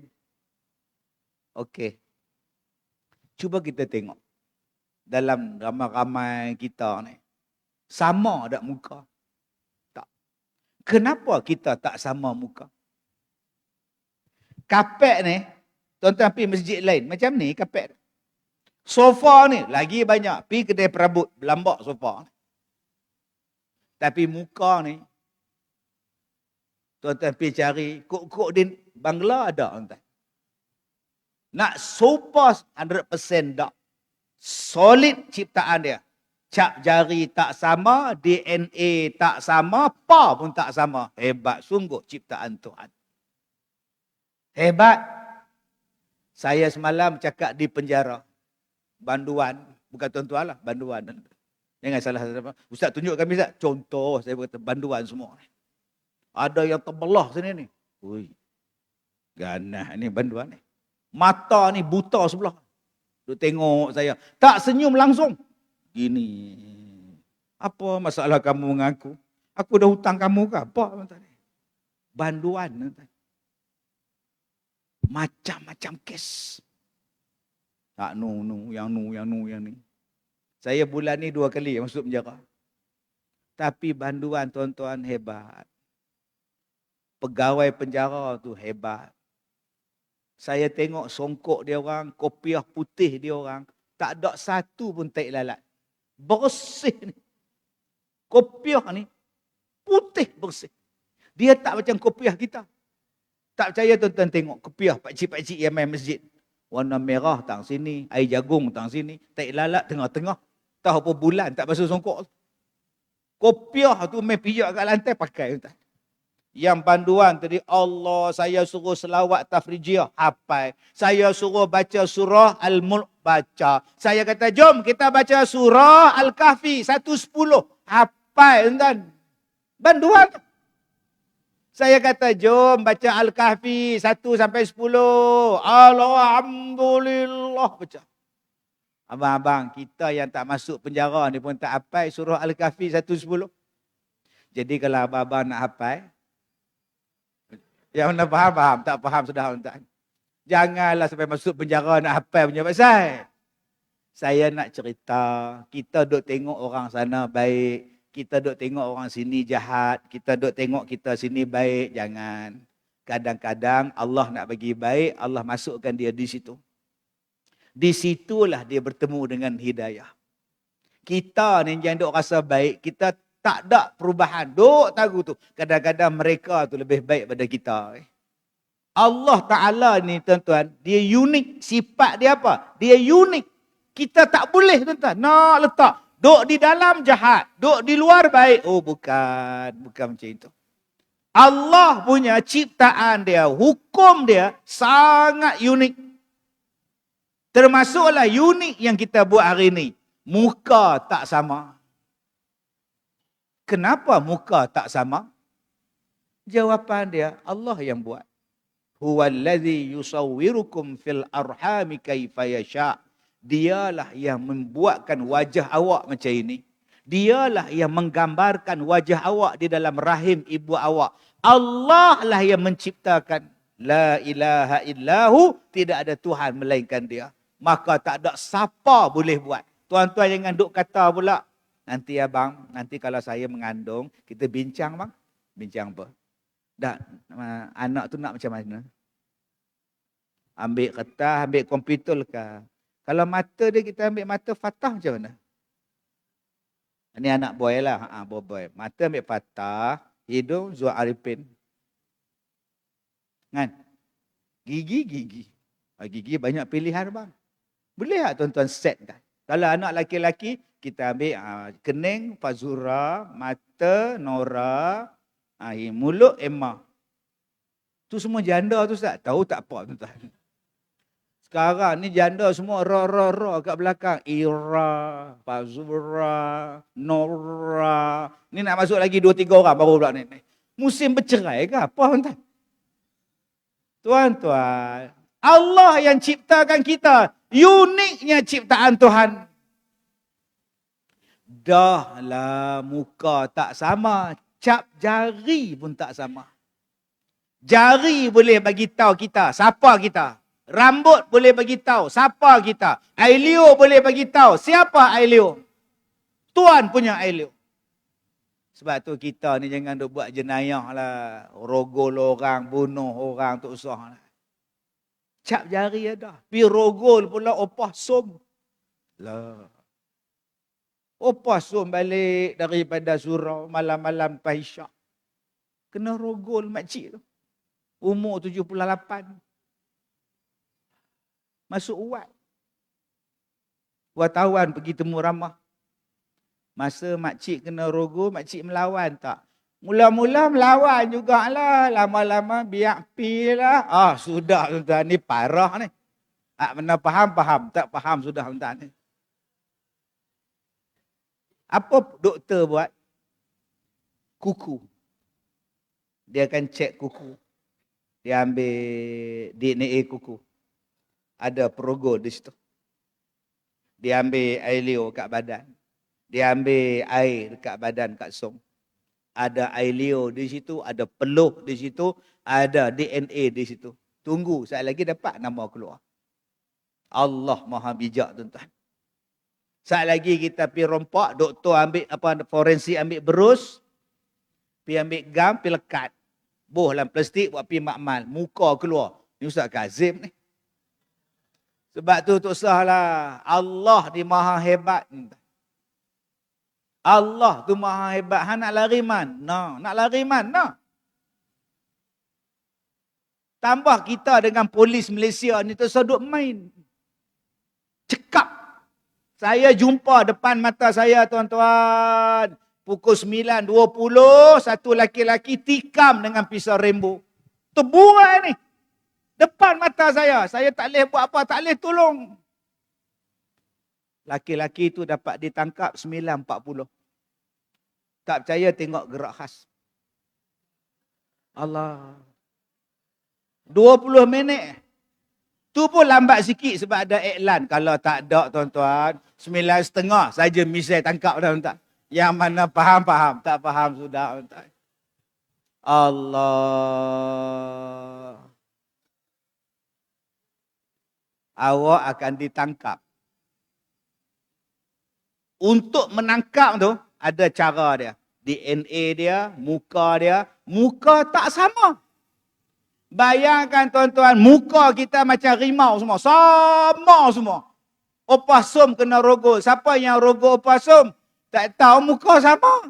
Okey. Cuba kita tengok. Dalam ramai-ramai kita ni. Sama tak muka? Tak. Kenapa kita tak sama muka? Kapet ni, tuan-tuan pergi masjid lain. Macam ni kapet. Sofa ni, lagi banyak. Pergi kedai perabot, belambak sofa. Tapi muka ni, tuan-tuan pergi cari, kok di Bangla ada, tuan-tuan. Nak sopa 100% tak. Solid ciptaan dia. Cap jari tak sama, DNA tak sama, apa pun tak sama. Hebat sungguh ciptaan Tuhan. Hebat. Saya semalam cakap di penjara. Banduan. Bukan tuan-tuan lah, banduan. Jangan salah. Ustaz tunjuk kami, Ustaz. Contoh, saya berkata banduan semua. Ada yang terbelah sini ni. Ui. Ganah ni banduan ni. Mata ni buta sebelah. Duk tengok saya. Tak senyum langsung. Gini. Apa masalah kamu mengaku? Aku dah hutang kamu ke apa? Banduan. Macam-macam kes. Tak yang ni. Saya bulan ni 2 kali masuk penjara. Tapi banduan tuan-tuan hebat. Pegawai penjara tu hebat. Saya tengok songkok dia orang, kopiah putih dia orang. Tak ada satu pun tai lalat. Bersih ni. Kopiah ni putih bersih. Dia tak macam kopiah kita. Tak percaya tuan-tuan tengok kopiah pakcik-pakcik yang main masjid. Warna merah tang sini, air jagung tang sini, tai lalat tengah-tengah. Tahu apa bulan tak basuh songkok. Kopiah tu main pijak kat lantai pakai tuan. Yang banduan tadi, Allah saya suruh selawat tafrijiyah, hafal. Saya suruh baca surah Al-Mulk, baca. Saya kata, jom kita baca surah Al-Kahfi 1:10. Hafal tuan. Banduan. Saya kata, jom baca Al-Kahfi 1-10. Alhamdulillah baca. Abang-abang, kita yang tak masuk penjara ni pun tak hafal surah Al-Kahfi 1:10. Jadi kalau abang-abang nak hafal, yang mana faham, tak faham sudah tuan. Janganlah sampai masuk penjara nak hafal punya pasal. Saya nak cerita, kita duk tengok orang sana baik, kita duk tengok orang sini jahat, kita duk tengok kita sini baik, jangan. Kadang-kadang Allah nak bagi baik, Allah masukkan dia di situ. Di situlah dia bertemu dengan hidayah. Kita ni yang duk rasa baik, kita tak ada perubahan. Duk tahu tu. Kadang-kadang mereka tu lebih baik pada kita. Allah Ta'ala ni tuan-tuan, dia unik. Sifat dia apa? Dia unik. Kita tak boleh tuan-tuan. Nak letak. Duk di dalam jahat. Duk di luar baik. Oh bukan. Bukan macam itu. Allah punya ciptaan dia, hukum dia sangat unik. Termasuklah unik yang kita buat hari ini. Muka tak sama. Kenapa muka tak sama? Jawapan dia, Allah yang buat. Huwallazi yusawwirukum fil arhami kaifa yasha. Dialah yang membuatkan wajah awak macam ini. Dialah yang menggambarkan wajah awak di dalam rahim ibu awak. Allah lah yang menciptakan. La ilaha illahu, tidak ada Tuhan melainkan dia. Maka tak ada siapa boleh buat. Tuan-tuan jangan duk kata pula, nanti abang, nanti kalau saya mengandung, kita bincang bang. Bincang apa? Dah, anak tu nak macam mana? Ambil kertas, ambil komputer ke? Kalau mata dia, kita ambil mata Fatah macam mana? Ini anak boy lah. Boy. Mata ambil Fatah, hidung Zuhad Arifin. Kan? Gigi. Gigi banyak pilihan bang. Boleh tak tuan-tuan set kan? Kalau anak laki-laki, kita ambil kening, Fazura, mata, Nora, mulut, Emma. Tu semua janda tu Ustaz. Tahu tak apa tuan-tuan. Sekarang ni janda semua ra kat belakang. Ira, Fazura, Nora. Ni nak masuk lagi 2-3 orang baru pula ni. Musim bercerai ke apa tuan-tuan? Tuan-tuan, Allah yang ciptakan kita. Uniknya ciptaan Tuhan. Dahlah muka tak sama. Cap jari pun tak sama. Jari boleh bagi tahu kita siapa kita. Rambut boleh bagi tahu siapa kita. Ailio boleh bagi tahu siapa Ailio. Tuan punya Ailio. Sebab tu kita ni jangan duk buat jenayah lah. Rogol orang, bunuh orang, tak usah lah. Cap jari ada. Pi rogol pula opah som. Lah. Opah som balik daripada surau malam-malam Paisyak. Kena rogol makcik tu. Umur 78. Masuk uat. Wartawan pergi temu ramah. Masa makcik kena rogol, makcik melawan tak? Mula-mula melawan jugalah. Lama-lama biar pi lah. Sudah tuan-tuan ni parah ni. Mana faham. Tak faham sudah tuan-tuan ni. Apa doktor buat? Kuku. Dia akan cek kuku. Dia ambil DNA kuku. Ada perogol di situ. Dia ambil air liur kat badan. Dia ambil air dekat badan Kak Som. Ada air liur di situ, ada peluh di situ, ada DNA di situ. Tunggu, sekali lagi dapat nama keluar. Allah Maha bijak tuan-tuan. Sekali lagi kita pergi rompak, doktor ambil forensik ambil berus, pergi ambil gam, pergi lekat. Boh dalam plastik buat pergi makmal, muka keluar. Ni Ustaz Kazim ni. Sebab tu tak usahlah. Allah ni Maha hebat. Allah tu Maha hebat. Han nak lari mana? Nak lari mana? Tambah kita dengan polis Malaysia ni tak usah duk main. Cekap. Saya jumpa depan mata saya tuan-tuan. Pukul 9.20, satu laki-laki tikam dengan pisau rembo. Terburai ni. Depan mata saya. Saya tak boleh buat apa, tak boleh tolong. Laki-laki itu dapat ditangkap 9.40. Tak percaya tengok gerak khas. Allah. 20 minit. Tu pun lambat sikit sebab ada iklan. Kalau tak ada tuan-tuan, 9.30 saja misal tangkap dah tuan-tuan. Yang mana faham, tak faham sudah tuan-tuan. Allah. Awak akan ditangkap. Untuk menangkap tu, ada cara dia. DNA dia, muka tak sama. Bayangkan tuan-tuan, muka kita macam rimau semua. Sama semua. Opasum kena rogol. Siapa yang rogol opasum? Tak tahu muka sama.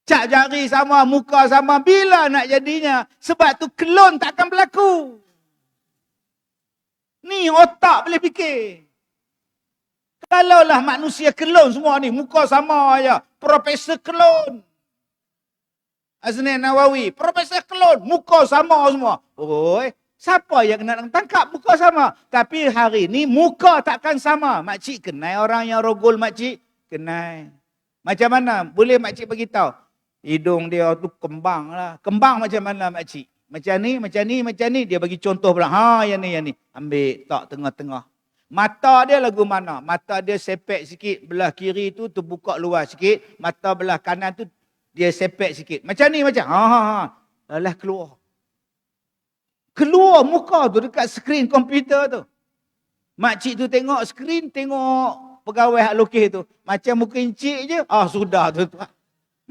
Cap jari sama, muka sama. Bila nak jadinya? Sebab tu klon takkan berlaku. Ni otak boleh fikir. Kalaulah manusia klon semua ni, muka sama aja. Profesor klon. Azni Nawawi, profesor klon, muka sama semua. Oi, siapa yang nak tangkap muka sama? Tapi hari ni muka takkan sama. Makcik kenal orang yang rogol makcik? Kenal. Macam mana? Boleh makcik bagi tahu. Hidung dia tu kembang lah. Kembang macam mana makcik? Macam ni. Dia bagi contoh pula. Yang ni. Ambil tak tengah-tengah. Mata dia lagu mana? Mata dia sepek sikit. Belah kiri tu terbuka luas sikit. Mata belah kanan tu dia sepek sikit. Macam ni macam. Alah keluar. Keluar muka tu dekat skrin komputer tu. Makcik tu tengok skrin, tengok pegawai hak lukis tu. Macam muka encik je. Sudah tuan-tuan.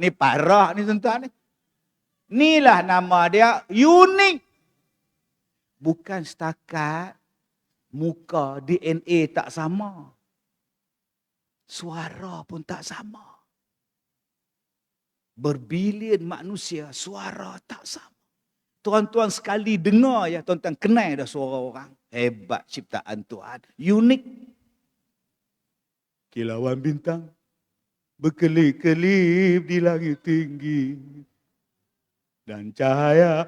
Ni parah ni tuan-tuan ni. Inilah nama dia unik. Bukan setakat muka DNA tak sama. Suara pun tak sama. Berbilion manusia, suara tak sama. Tuan-tuan sekali dengar ya, tuan-tuan kenal dah suara orang. Hebat ciptaan Tuhan. Unik. Kilauan bintang berkelip-kelip di langit tinggi. Dan cahaya.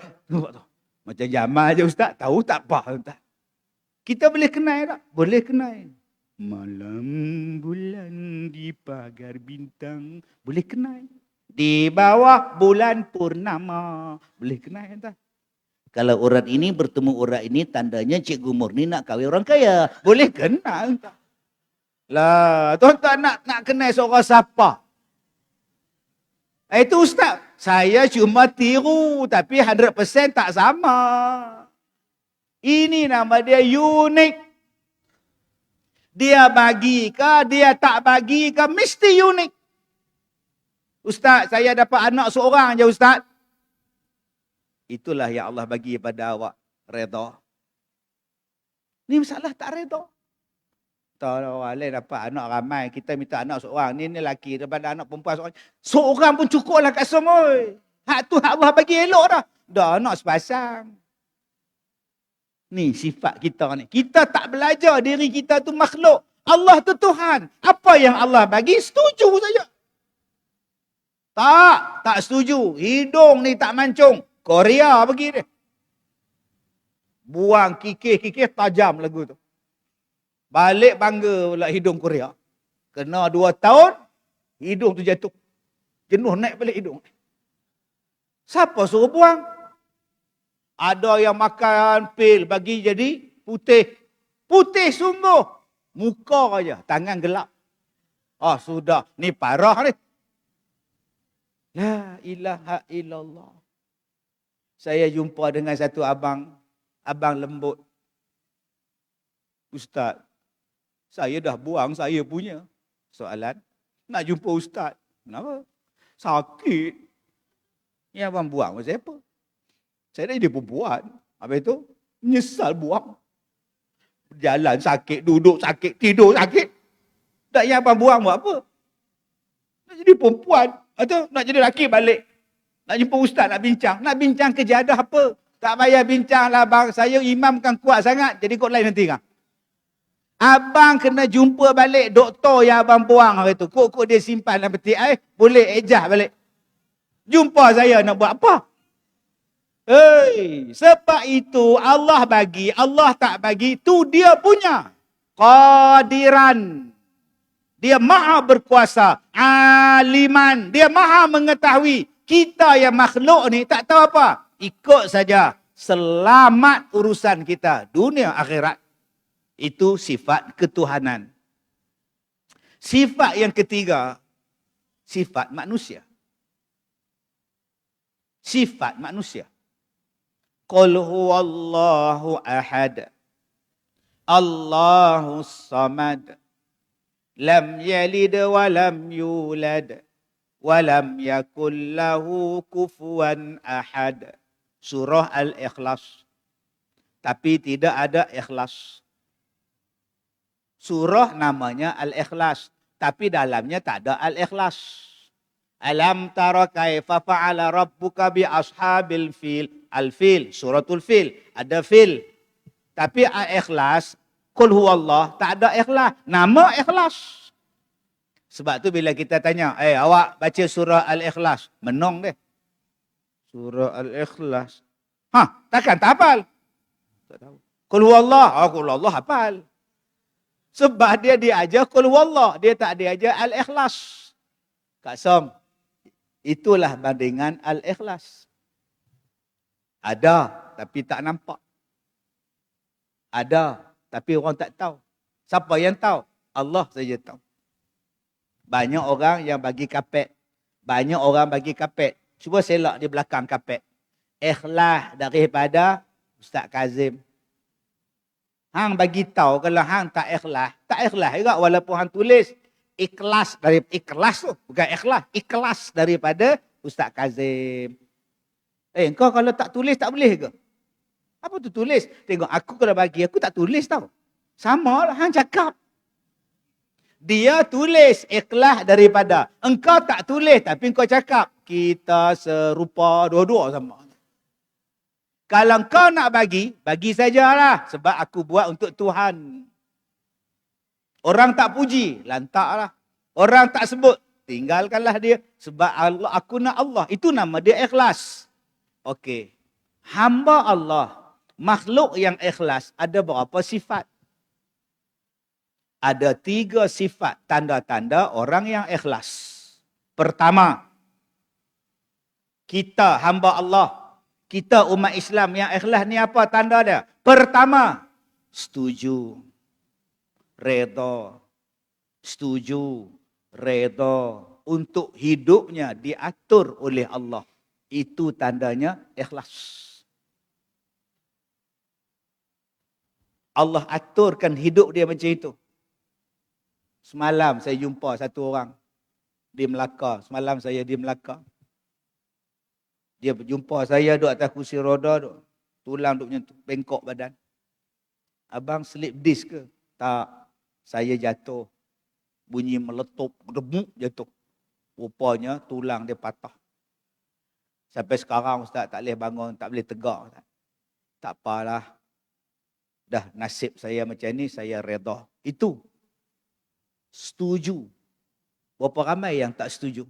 Macam jamal je Ustaz. Tahu tak apa Ustaz? Kita boleh kenal tak? Boleh kenal. Malam bulan di pagar bintang. Boleh kenal. Di bawah bulan purnama. Boleh kenal tak? Kalau orang ini bertemu orang ini, tandanya Cikgu Murni nak kahwin orang kaya. Boleh kenal tak? Lah, tuan-tuan nak kenal seorang siapa? Itu Ustaz, saya cuma tiru tapi 100% tak sama. Ini nama dia unik. Dia bagi ke, dia tak bagi ke, mesti unik. Ustaz, saya dapat anak seorang je Ustaz. Itulah yang Allah bagi pada awak. Redha. Ni masalah tak redha. Tahu lain dapat anak ramai, kita minta anak seorang. Ni lelaki daripada anak perempuan seorang. Seorang pun cukup lah kat semua. Hak tu hak Allah bagi elok dah. Dah anak sepasang. Ni sifat kita ni. Kita tak belajar diri kita tu makhluk. Allah tu Tuhan. Apa yang Allah bagi, setuju saja. Tak setuju. Hidung ni tak mancung. Korea bagi dia. Buang kikir-kikir tajam lagu tu. Balik bangga pula hidung Korea. Kena 2 tahun, hidung tu jatuh. Jenuh naik balik hidung. Siapa suruh buang? Ada yang makan pil bagi jadi putih. Putih sungguh. Muka aja, tangan gelap. Oh sudah, ni parah ni. La ilaha illallah. Saya jumpa dengan satu abang lembut. Ustaz, saya dah buang saya punya. Soalan, nak jumpa Ustaz. Kenapa? Sakit. Ni abang buang pasal apa? Saya dah jadi perempuan. Habis tu, menyesal buang. Jalan sakit, duduk sakit, tidur sakit. Tak yang abang buang buat apa? Nak jadi perempuan. Atau nak jadi lelaki balik. Nak jumpa Ustaz, nak bincang. Nak bincang kejadah apa? Tak payah bincang lah abang. Saya imam kan kuat sangat. Jadi kod lain nanti kan. Abang kena jumpa balik doktor yang abang buang hari tu. Kok dia simpan dalam peti air, boleh ejah balik. Jumpa saya nak buat apa? Sebab itu Allah bagi, Allah tak bagi, tu dia punya. Qadiran. Dia maha berkuasa. Aliman. Dia maha mengetahui. Kita yang makhluk ni tak tahu apa. Ikut saja. Selamat urusan kita. Dunia akhirat. Itu sifat ketuhanan. Sifat yang ketiga, sifat manusia. Sifat manusia. Qul huwallahu ahad. Allahus samad. Lam yalid wa lam yulad. Wa lam yakul lahu kufuwan ahad. Surah Al-Ikhlas. Tapi tidak ada ikhlas. Surah namanya Al-Ikhlas. Tapi dalamnya tak ada Al-Ikhlas. Alam tara kaifa fa'ala rabbuka bi ashabil fil. Al-Fil, suratul Fil. Ada fil. Tapi Al-Ikhlas, Qul huwallah, tak ada ikhlas. Nama ikhlas. Sebab tu bila kita tanya, awak baca surah Al-Ikhlas. Menong deh. Surah Al-Ikhlas. Takkan tak hafal? Tak tahu. Qul huwallah, Qul huwallah hafal. Sebab dia diajar Qul huwallah, dia tak diajar Al-Ikhlas. Kak Som, itulah bandingan Al-Ikhlas. Ada, tapi tak nampak. Ada, tapi orang tak tahu. Siapa yang tahu? Allah saja tahu. Banyak orang yang bagi kapet. Banyak orang bagi kapet. Cuba selak di belakang kapet. Ikhlas daripada Ustaz Kazim. Hang bagi tahu kalau hang tak ikhlas juga walaupun hang tulis ikhlas dari ikhlas tu, bukan ikhlas daripada Ustaz Kazim. Engkau kalau tak tulis tak boleh ke? Apa tu tulis? Tengok aku kalau bagi aku tak tulis tau. Sama lah hang cakap. Dia tulis ikhlas daripada. Engkau tak tulis tapi engkau cakap kita serupa dua-dua sama. Kalau kau nak bagi sajalah. Sebab aku buat untuk Tuhan. Orang tak puji, lantaklah. Orang tak sebut, tinggalkanlah dia. Sebab Allah, aku nak Allah. Itu nama dia ikhlas. Okey. Hamba Allah, makhluk yang ikhlas, ada berapa sifat? Ada 3 sifat tanda-tanda orang yang ikhlas. Pertama, kita hamba Allah, kita umat Islam yang ikhlas ni apa tanda dia? Pertama, setuju, redha. Setuju, redha untuk hidupnya diatur oleh Allah. Itu tandanya ikhlas. Allah aturkan hidup dia macam itu. Semalam saya jumpa satu orang di Melaka. Semalam saya di Melaka. Dia jumpa saya duduk atas kursi roda, duduk. Tulang duduk macam tu, bengkok badan. Abang slip disc ke? Tak. Saya jatuh. Bunyi meletup, gemuk jatuh. Rupanya tulang dia patah. Sampai sekarang Ustaz tak boleh bangun, tak boleh tegak. Ustaz. Tak apalah. Dah nasib saya macam ni, saya redha. Itu. Setuju. Berapa ramai yang tak setuju?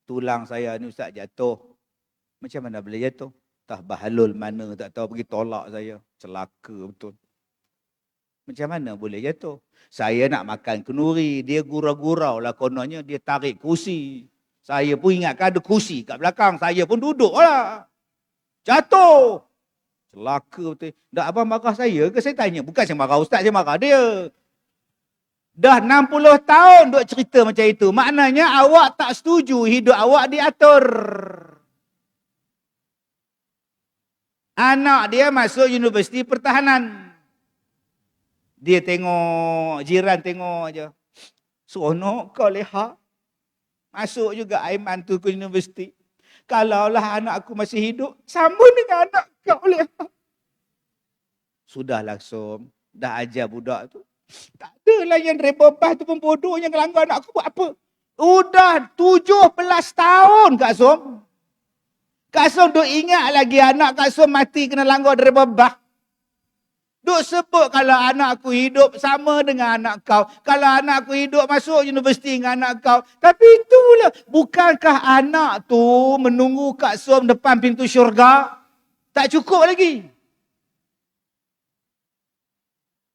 Tulang saya ni Ustaz jatuh. Macam mana boleh jatuh? Tah bahalul mana tak tahu pergi tolak saya. Celaka betul. Macam mana boleh jatuh? Saya nak makan kenduri. Dia gurau-gurau lah kononnya. Dia tarik kursi. Saya pun ingatkan ada kursi kat belakang. Saya pun duduk lah. Jatuh. Celaka betul. Dah abang marah saya ke? Saya tanya. Bukan saya marah Ustaz, saya marah dia. Dah 60 tahun duk cerita macam itu. Maknanya awak tak setuju hidup awak diatur. Anak dia masuk Universiti Pertahanan. Dia tengok, jiran tengok je. Seronok kau leha. Masuk juga Aiman tu ke universiti. Kalaulah anak aku masih hidup, sama dengan anak kau leha. Sudahlah Som, dah ajar budak tu. Tak adalah yang rebebah tu pun bodoh yang kelanggar anak aku buat apa. Udah 17 tahun Kak Som. Kak Som duk ingat lagi anak Kak Som mati kena langgar rebebah. Duk sebut kalau anak aku hidup sama dengan anak kau. Kalau anak aku hidup masuk universiti dengan anak kau. Tapi itulah. Bukankah anak tu menunggu Kak Som depan pintu syurga? Tak cukup lagi.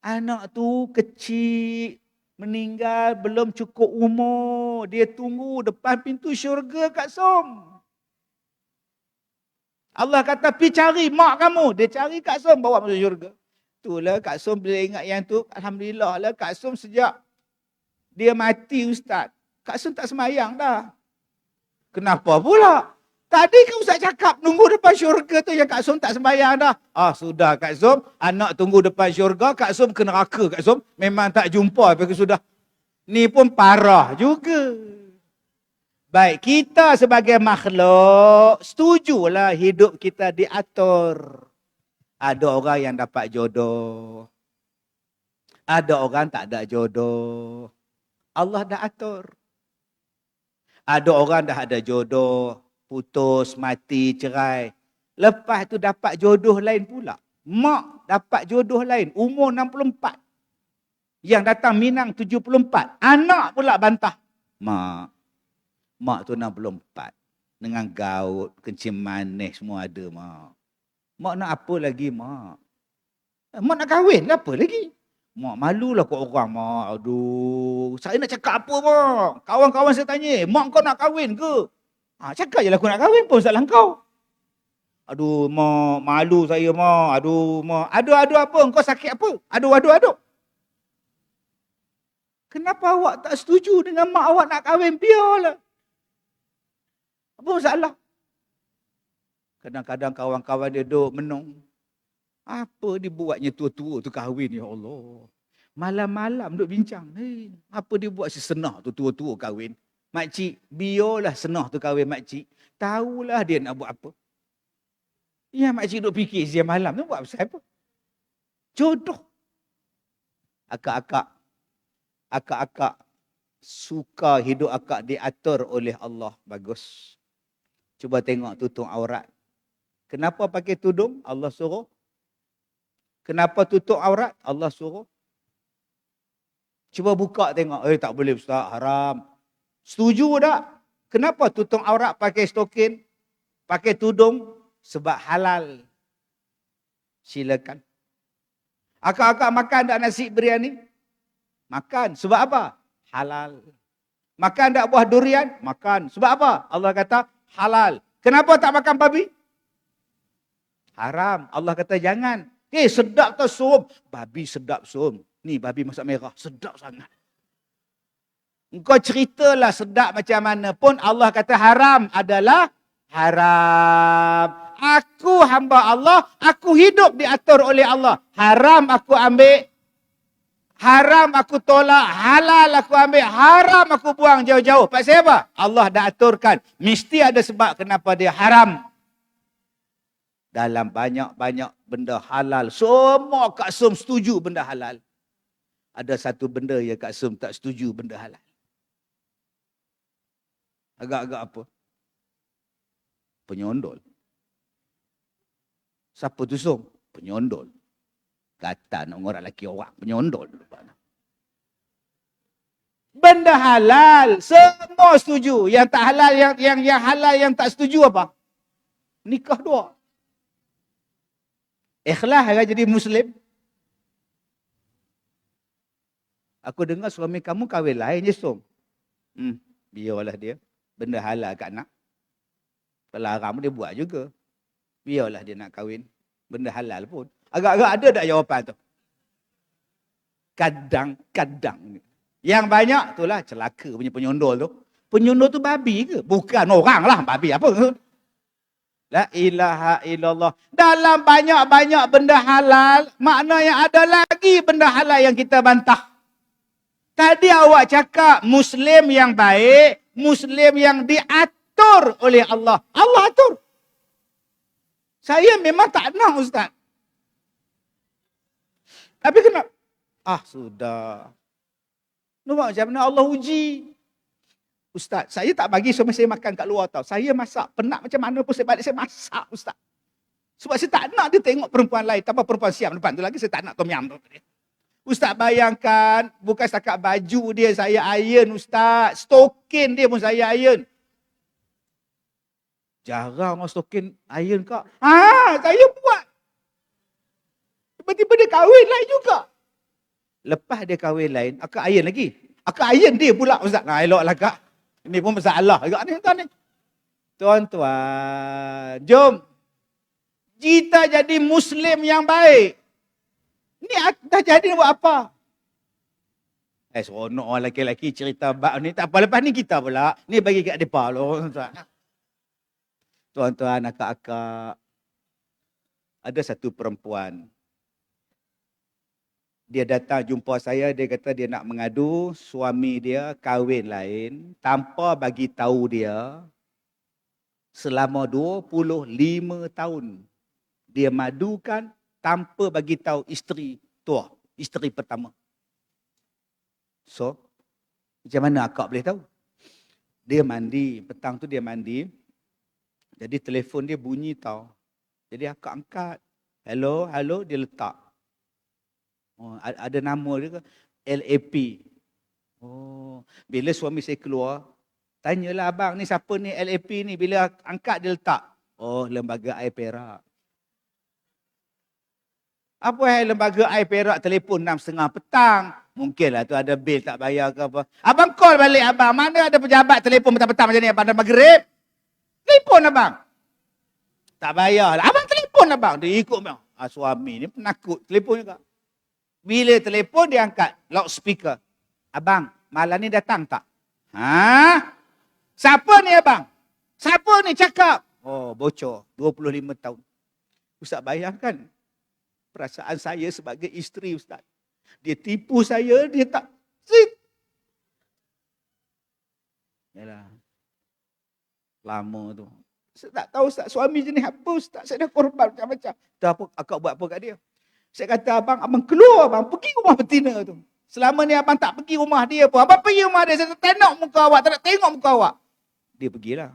Anak tu kecil. Meninggal belum cukup umur. Dia tunggu depan pintu syurga Kak Som. Allah kata pergi cari mak kamu. Dia cari Kak Som bawa masuk syurga. Itulah Kak Som bila ingat yang tu, alhamdulillah lah Kak Som sejak dia mati Ustaz. Kak Som tak semayang dah. Kenapa pula? Tadi kan Ustaz cakap nunggu depan syurga tu yang Kak Som tak semayang dah. Ah sudah Kak Som, anak tunggu depan syurga, Kak Som ke neraka Kak Som. Memang tak jumpa tapi sudah. Ni pun parah juga. Baik, kita sebagai makhluk setujulah hidup kita diatur. Ada orang yang dapat jodoh. Ada orang tak ada jodoh. Allah dah atur. Ada orang dah ada jodoh. Putus, mati, cerai. Lepas tu dapat jodoh lain pula. Mak dapat jodoh lain. Umur 64. Yang datang Minang 74. Anak pula bantah. Mak tu 64. Dengan gaut, kencing manis semua ada mak. Mak nak apa lagi mak? Mak nak kahwin lah apa lagi? Mak malulah kat orang mak. Aduh, saya nak cakap apa mak? Kawan-kawan saya tanya, mak kau nak kahwin ke? Cakap je lah aku nak kahwin pun salah kau. Aduh mak, malu saya mak. Aduh mak, adu apa? Kau sakit apa? Adu. Kenapa awak tak setuju dengan mak awak nak kahwin? Biarlah. Apa masalah? Kadang-kadang kawan-kawan dia duduk menung. Apa dia buatnya tua-tua tu kahwin, ya Allah. Malam-malam duduk bincang. Apa dia buat si senah tu tua-tua kahwin. Makcik, biarlah senah tu kahwin makcik. Tahulah dia nak buat apa. Ya makcik duduk fikir siang malam tu buat apa? Jodoh. Akak-akak suka hidup akak diatur oleh Allah. Bagus. Cuba tengok tutup aurat. Kenapa pakai tudung? Allah suruh. Kenapa tutup aurat? Allah suruh. Cuba buka tengok. Tak boleh Ustaz, haram. Setuju tak? Kenapa tutup aurat pakai stokin? Pakai tudung? Sebab halal. Silakan. Akak-akak makan tak nasi biryani? Makan. Sebab apa? Halal. Makan tak buah durian? Makan. Sebab apa? Allah kata halal. Kenapa tak makan babi? Haram. Allah kata jangan. Sedap tak som? Babi sedap som. Ni babi masak merah. Sedap sangat. Engkau ceritalah sedap macam mana pun Allah kata haram adalah haram. Aku hamba Allah, aku hidup diatur oleh Allah. Haram aku ambil, haram aku tolak, halal aku ambil, haram aku buang jauh-jauh. Pasal apa? Allah dah aturkan. Mesti ada sebab kenapa dia haram. Dalam banyak-banyak benda halal, semua Kak Som setuju benda halal. Ada satu benda yang Kak Som tak setuju benda halal. Agak-agak apa? Penyondol. Siapa tu Som? Penyondol. Kata nak orang lelaki orang. Penyondol. Benda halal. Semua setuju. Yang tak halal, yang halal yang tak setuju apa? Nikah dua. Ikhlas kan jadi Muslim? Aku dengar suami kamu kahwin lain je Som. Biarlah dia. Benda halal kat nak. Pelarang dia buat juga. Biarlah dia nak kahwin. Benda halal pun. Agak-agak ada tak jawapan tu? Kadang-kadang. Yang banyak itulah celaka punya penyondol tu. Penyondol tu babi ke? Bukan orang lah. Babi apa? La ilaha illallah. Dalam banyak-banyak benda halal, maknanya ada lagi benda halal yang kita bantah. Tadi awak cakap Muslim yang baik, Muslim yang diatur oleh Allah. Allah atur. Saya memang tak nak Ustaz. Tapi kenapa? Sudah. Nampak macam mana Allah uji. Ustaz, saya tak bagi suami saya makan kat luar tau. Saya masak. Penat macam mana pun saya balik saya masak Ustaz. Sebab saya tak nak dia tengok perempuan lain. Tanpa perempuan siap depan tu lagi saya tak nak tom yam tu. Ustaz bayangkan, bukan setakat baju dia saya iron Ustaz. Stokin dia pun saya iron. Jarang orang stokin iron kak. Saya buat. Tiba-tiba dia kahwin lain juga. Lepas dia kahwin lain, akak iron lagi. Akak iron dia pula Ustaz. Eloklah kak. Ini pun masalah juga ni tuan ni. Tuan-tuan, jom. Kita jadi Muslim yang baik. Ni dah jadi buat apa? Seronok orang lelaki-lelaki cerita bab ni. Tak apa, lepas ni kita pula. Ni bagi kat depan loh. Tuan-tuan, akak-akak. Ada satu perempuan. Dia datang jumpa saya, dia kata dia nak mengadu suami dia kahwin lain tanpa bagi tahu dia selama 25 tahun. Dia madukan tanpa bagi tahu isteri tua, isteri pertama. So, macam mana akak boleh tahu? Dia mandi, petang tu dia mandi. Jadi telefon dia bunyi tau. Jadi akak angkat. Hello, hello, dia letak. Ada nama dia ke? LAP. Bila suami saya keluar, tanyalah abang ni siapa ni LAP ni? Bila angkat dia letak. Lembaga air perak. Apa lembaga air perak telefon 6.30 petang? Mungkinlah tu ada bil tak bayar ke apa. Abang call balik abang. Mana ada pejabat telefon petang-petang macam ni abang dah maghrib? Telefon abang. Tak bayar lah. Abang telefon abang. Dia ikut abang. Suami ni penakut. Telefon juga. Bila telefon dia angkat loudspeaker. Abang, malam ni datang tak? Siapa ni abang? Siapa ni cakap? Bocor. 25 tahun. Ustaz bayangkan. Perasaan saya sebagai isteri Ustaz. Dia tipu saya, dia tak. Yalah. Lama tu. Saya tak tahu Ustaz, suami jenis apa Ustaz. Saya dah korban macam-macam. Dah apa, akak buat apa kat dia? Saya kata, abang keluar abang, pergi rumah betina tu. Selama ni abang tak pergi rumah dia pun. Abang pergi rumah dia, saya tak tengok muka awak, tak nak tengok muka awak. Dia pergilah.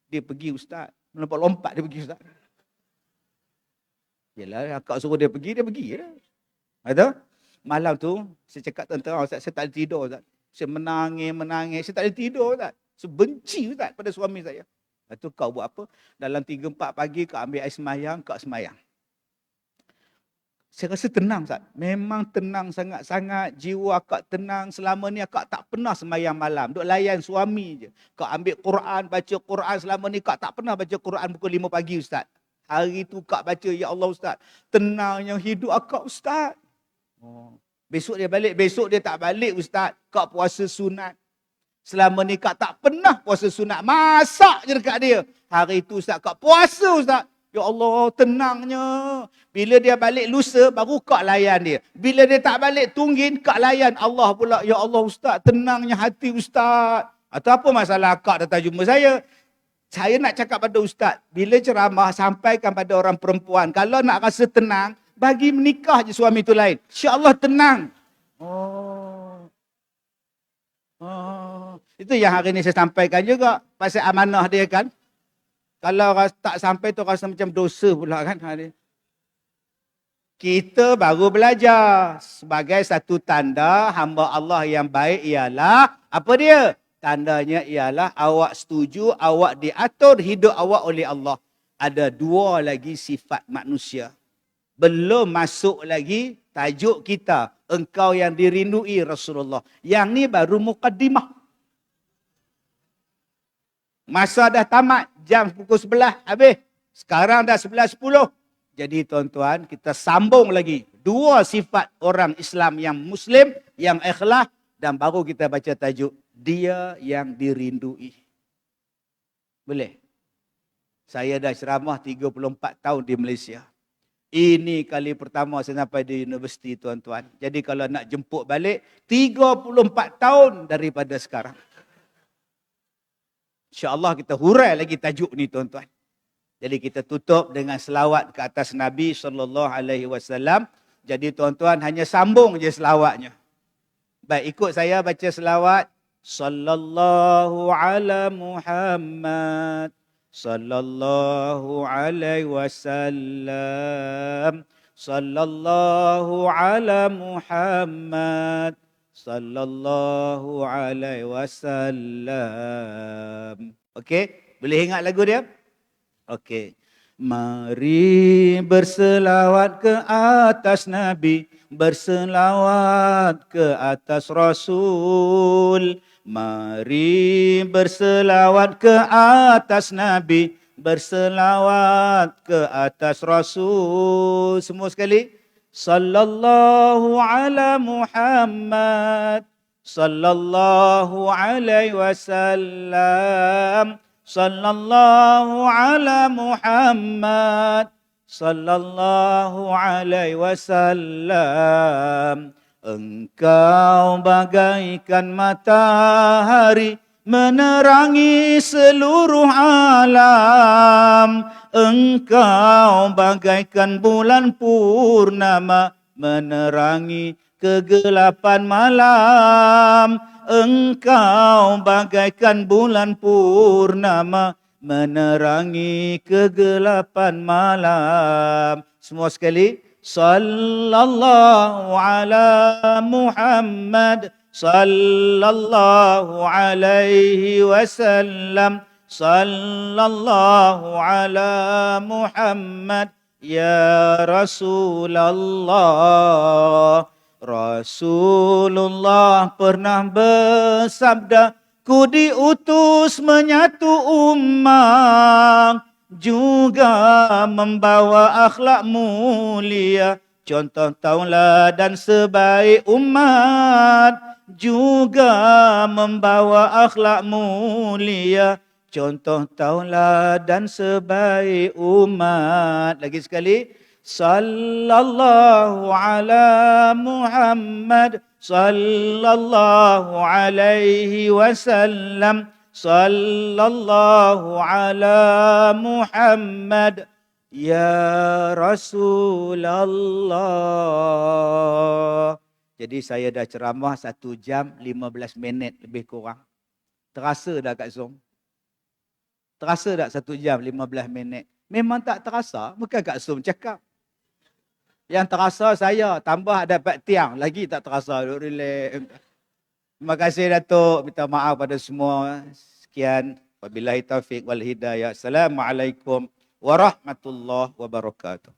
Dia pergi Ustaz. Melompat-lompat dia pergi Ustaz. Yelah, akak suruh dia pergi lah. Betul? Malam tu, saya cakap tentang Ustaz, saya tak boleh tidur Ustaz. Saya menangis, saya tak boleh tidur Ustaz. Saya benci Ustaz pada suami saya. Lepas tu kau buat apa? Dalam 3-4 pagi kau ambil air semayang, kau semayang. Saya rasa tenang Ustaz. Memang tenang sangat-sangat. Jiwa akak tenang. Selama ni akak tak pernah semayang malam. Duk layan suami je. Kak ambil Quran, baca Quran. Selama ni kak tak pernah baca Quran pukul 5 pagi Ustaz. Hari tu kak baca, ya Allah Ustaz. Tenangnya hidup akak Ustaz. Oh. Besok dia balik. Besok dia tak balik Ustaz. Kak puasa sunat. Selama ni kak tak pernah puasa sunat. Masak je dekat dia. Hari tu Ustaz kak puasa Ustaz. Ya Allah, tenangnya. Bila dia balik lusa, baru kak layan dia. Bila dia tak balik tunggin, kak layan Allah pula. Ya Allah Ustaz, tenangnya hati Ustaz. Atau apa masalah kak datang jumpa saya? Saya nak cakap pada Ustaz, bila ceramah sampaikan pada orang perempuan, kalau nak rasa tenang, bagi menikah je suami tu lain. InsyaAllah tenang. Itu yang hari ni saya sampaikan juga. Pasal amanah dia kan. Kalau tak sampai tu rasa macam dosa pula kan. Kita baru belajar. Sebagai satu tanda hamba Allah yang baik ialah, apa dia? Tandanya ialah awak setuju, awak diatur hidup awak oleh Allah. Ada 2 lagi sifat manusia. Belum masuk lagi tajuk kita. Engkau yang dirindui Rasulullah. Yang ni baru mukaddimah. Masa dah tamat, jam pukul 11 habis. Sekarang dah 11.10. Jadi tuan-tuan, kita sambung lagi 2 sifat orang Islam yang Muslim, yang ikhlas, dan baru kita baca tajuk, dia yang dirindui. Boleh? Saya dah ceramah 34 tahun di Malaysia. Ini kali pertama saya sampai di universiti tuan-tuan. Jadi kalau nak jemput balik, 34 tahun daripada sekarang. InsyaAllah kita hurai lagi tajuk ni tuan-tuan. Jadi kita tutup dengan selawat ke atas Nabi SAW. Jadi tuan-tuan hanya sambung je selawatnya. Baik, ikut saya baca selawat. Sallallahu ala Muhammad. Sallallahu alaihi wasallam. Sallallahu ala Muhammad. Sallallahu alaihi wasallam. Okey, boleh ingat lagu dia? Okey. Mari berselawat ke atas Nabi, berselawat ke atas Rasul. Mari berselawat ke atas Nabi, berselawat ke atas Rasul. Semua sekali. Sallallahu ala Muhammad. Sallallahu alaihi wasallam. Sallallahu ala Muhammad. Sallallahu alaihi wasallam. Engkau bagaikan matahari menerangi seluruh alam. Engkau bagaikan bulan purnama menerangi kegelapan malam. Engkau bagaikan bulan purnama menerangi kegelapan malam. Semua sekali. Sallallahu ala Muhammad. Sallallahu alaihi wasallam. Sallallahu ala Muhammad. Ya Rasulullah. Rasulullah pernah bersabda, ku diutus menyatu umat, juga membawa akhlak mulia, contoh tauladan sebaik umat, juga membawa akhlak mulia, contoh tauladan sebaik umat. Lagi sekali. Sallallahu ala Muhammad. Sallallahu alaihi wasallam. Sallallahu ala Muhammad. Ya Rasulullah. Jadi saya dah ceramah 1 jam 15 minit lebih kurang. Terasa dah Kak Som? Terasa tak 1 jam 15 minit? Memang tak terasa. Bukan Kak Som cakap. Yang terasa saya tambah dapat tiang. Lagi tak terasa. Duduk relax. Terima kasih Datuk. Minta maaf pada semua. Sekian. Wabillahi taufiq wal hidayah. Assalamualaikum warahmatullahi wabarakatuh.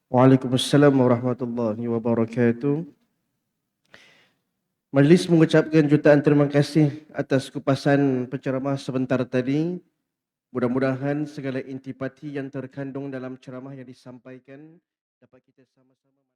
Waalaikumsalam warahmatullahi wabarakatuh. Majlis mengucapkan jutaan terima kasih atas kupasan penceramah sebentar tadi. Mudah-mudahan segala intipati yang terkandung dalam ceramah yang disampaikan dapat kita sama-sama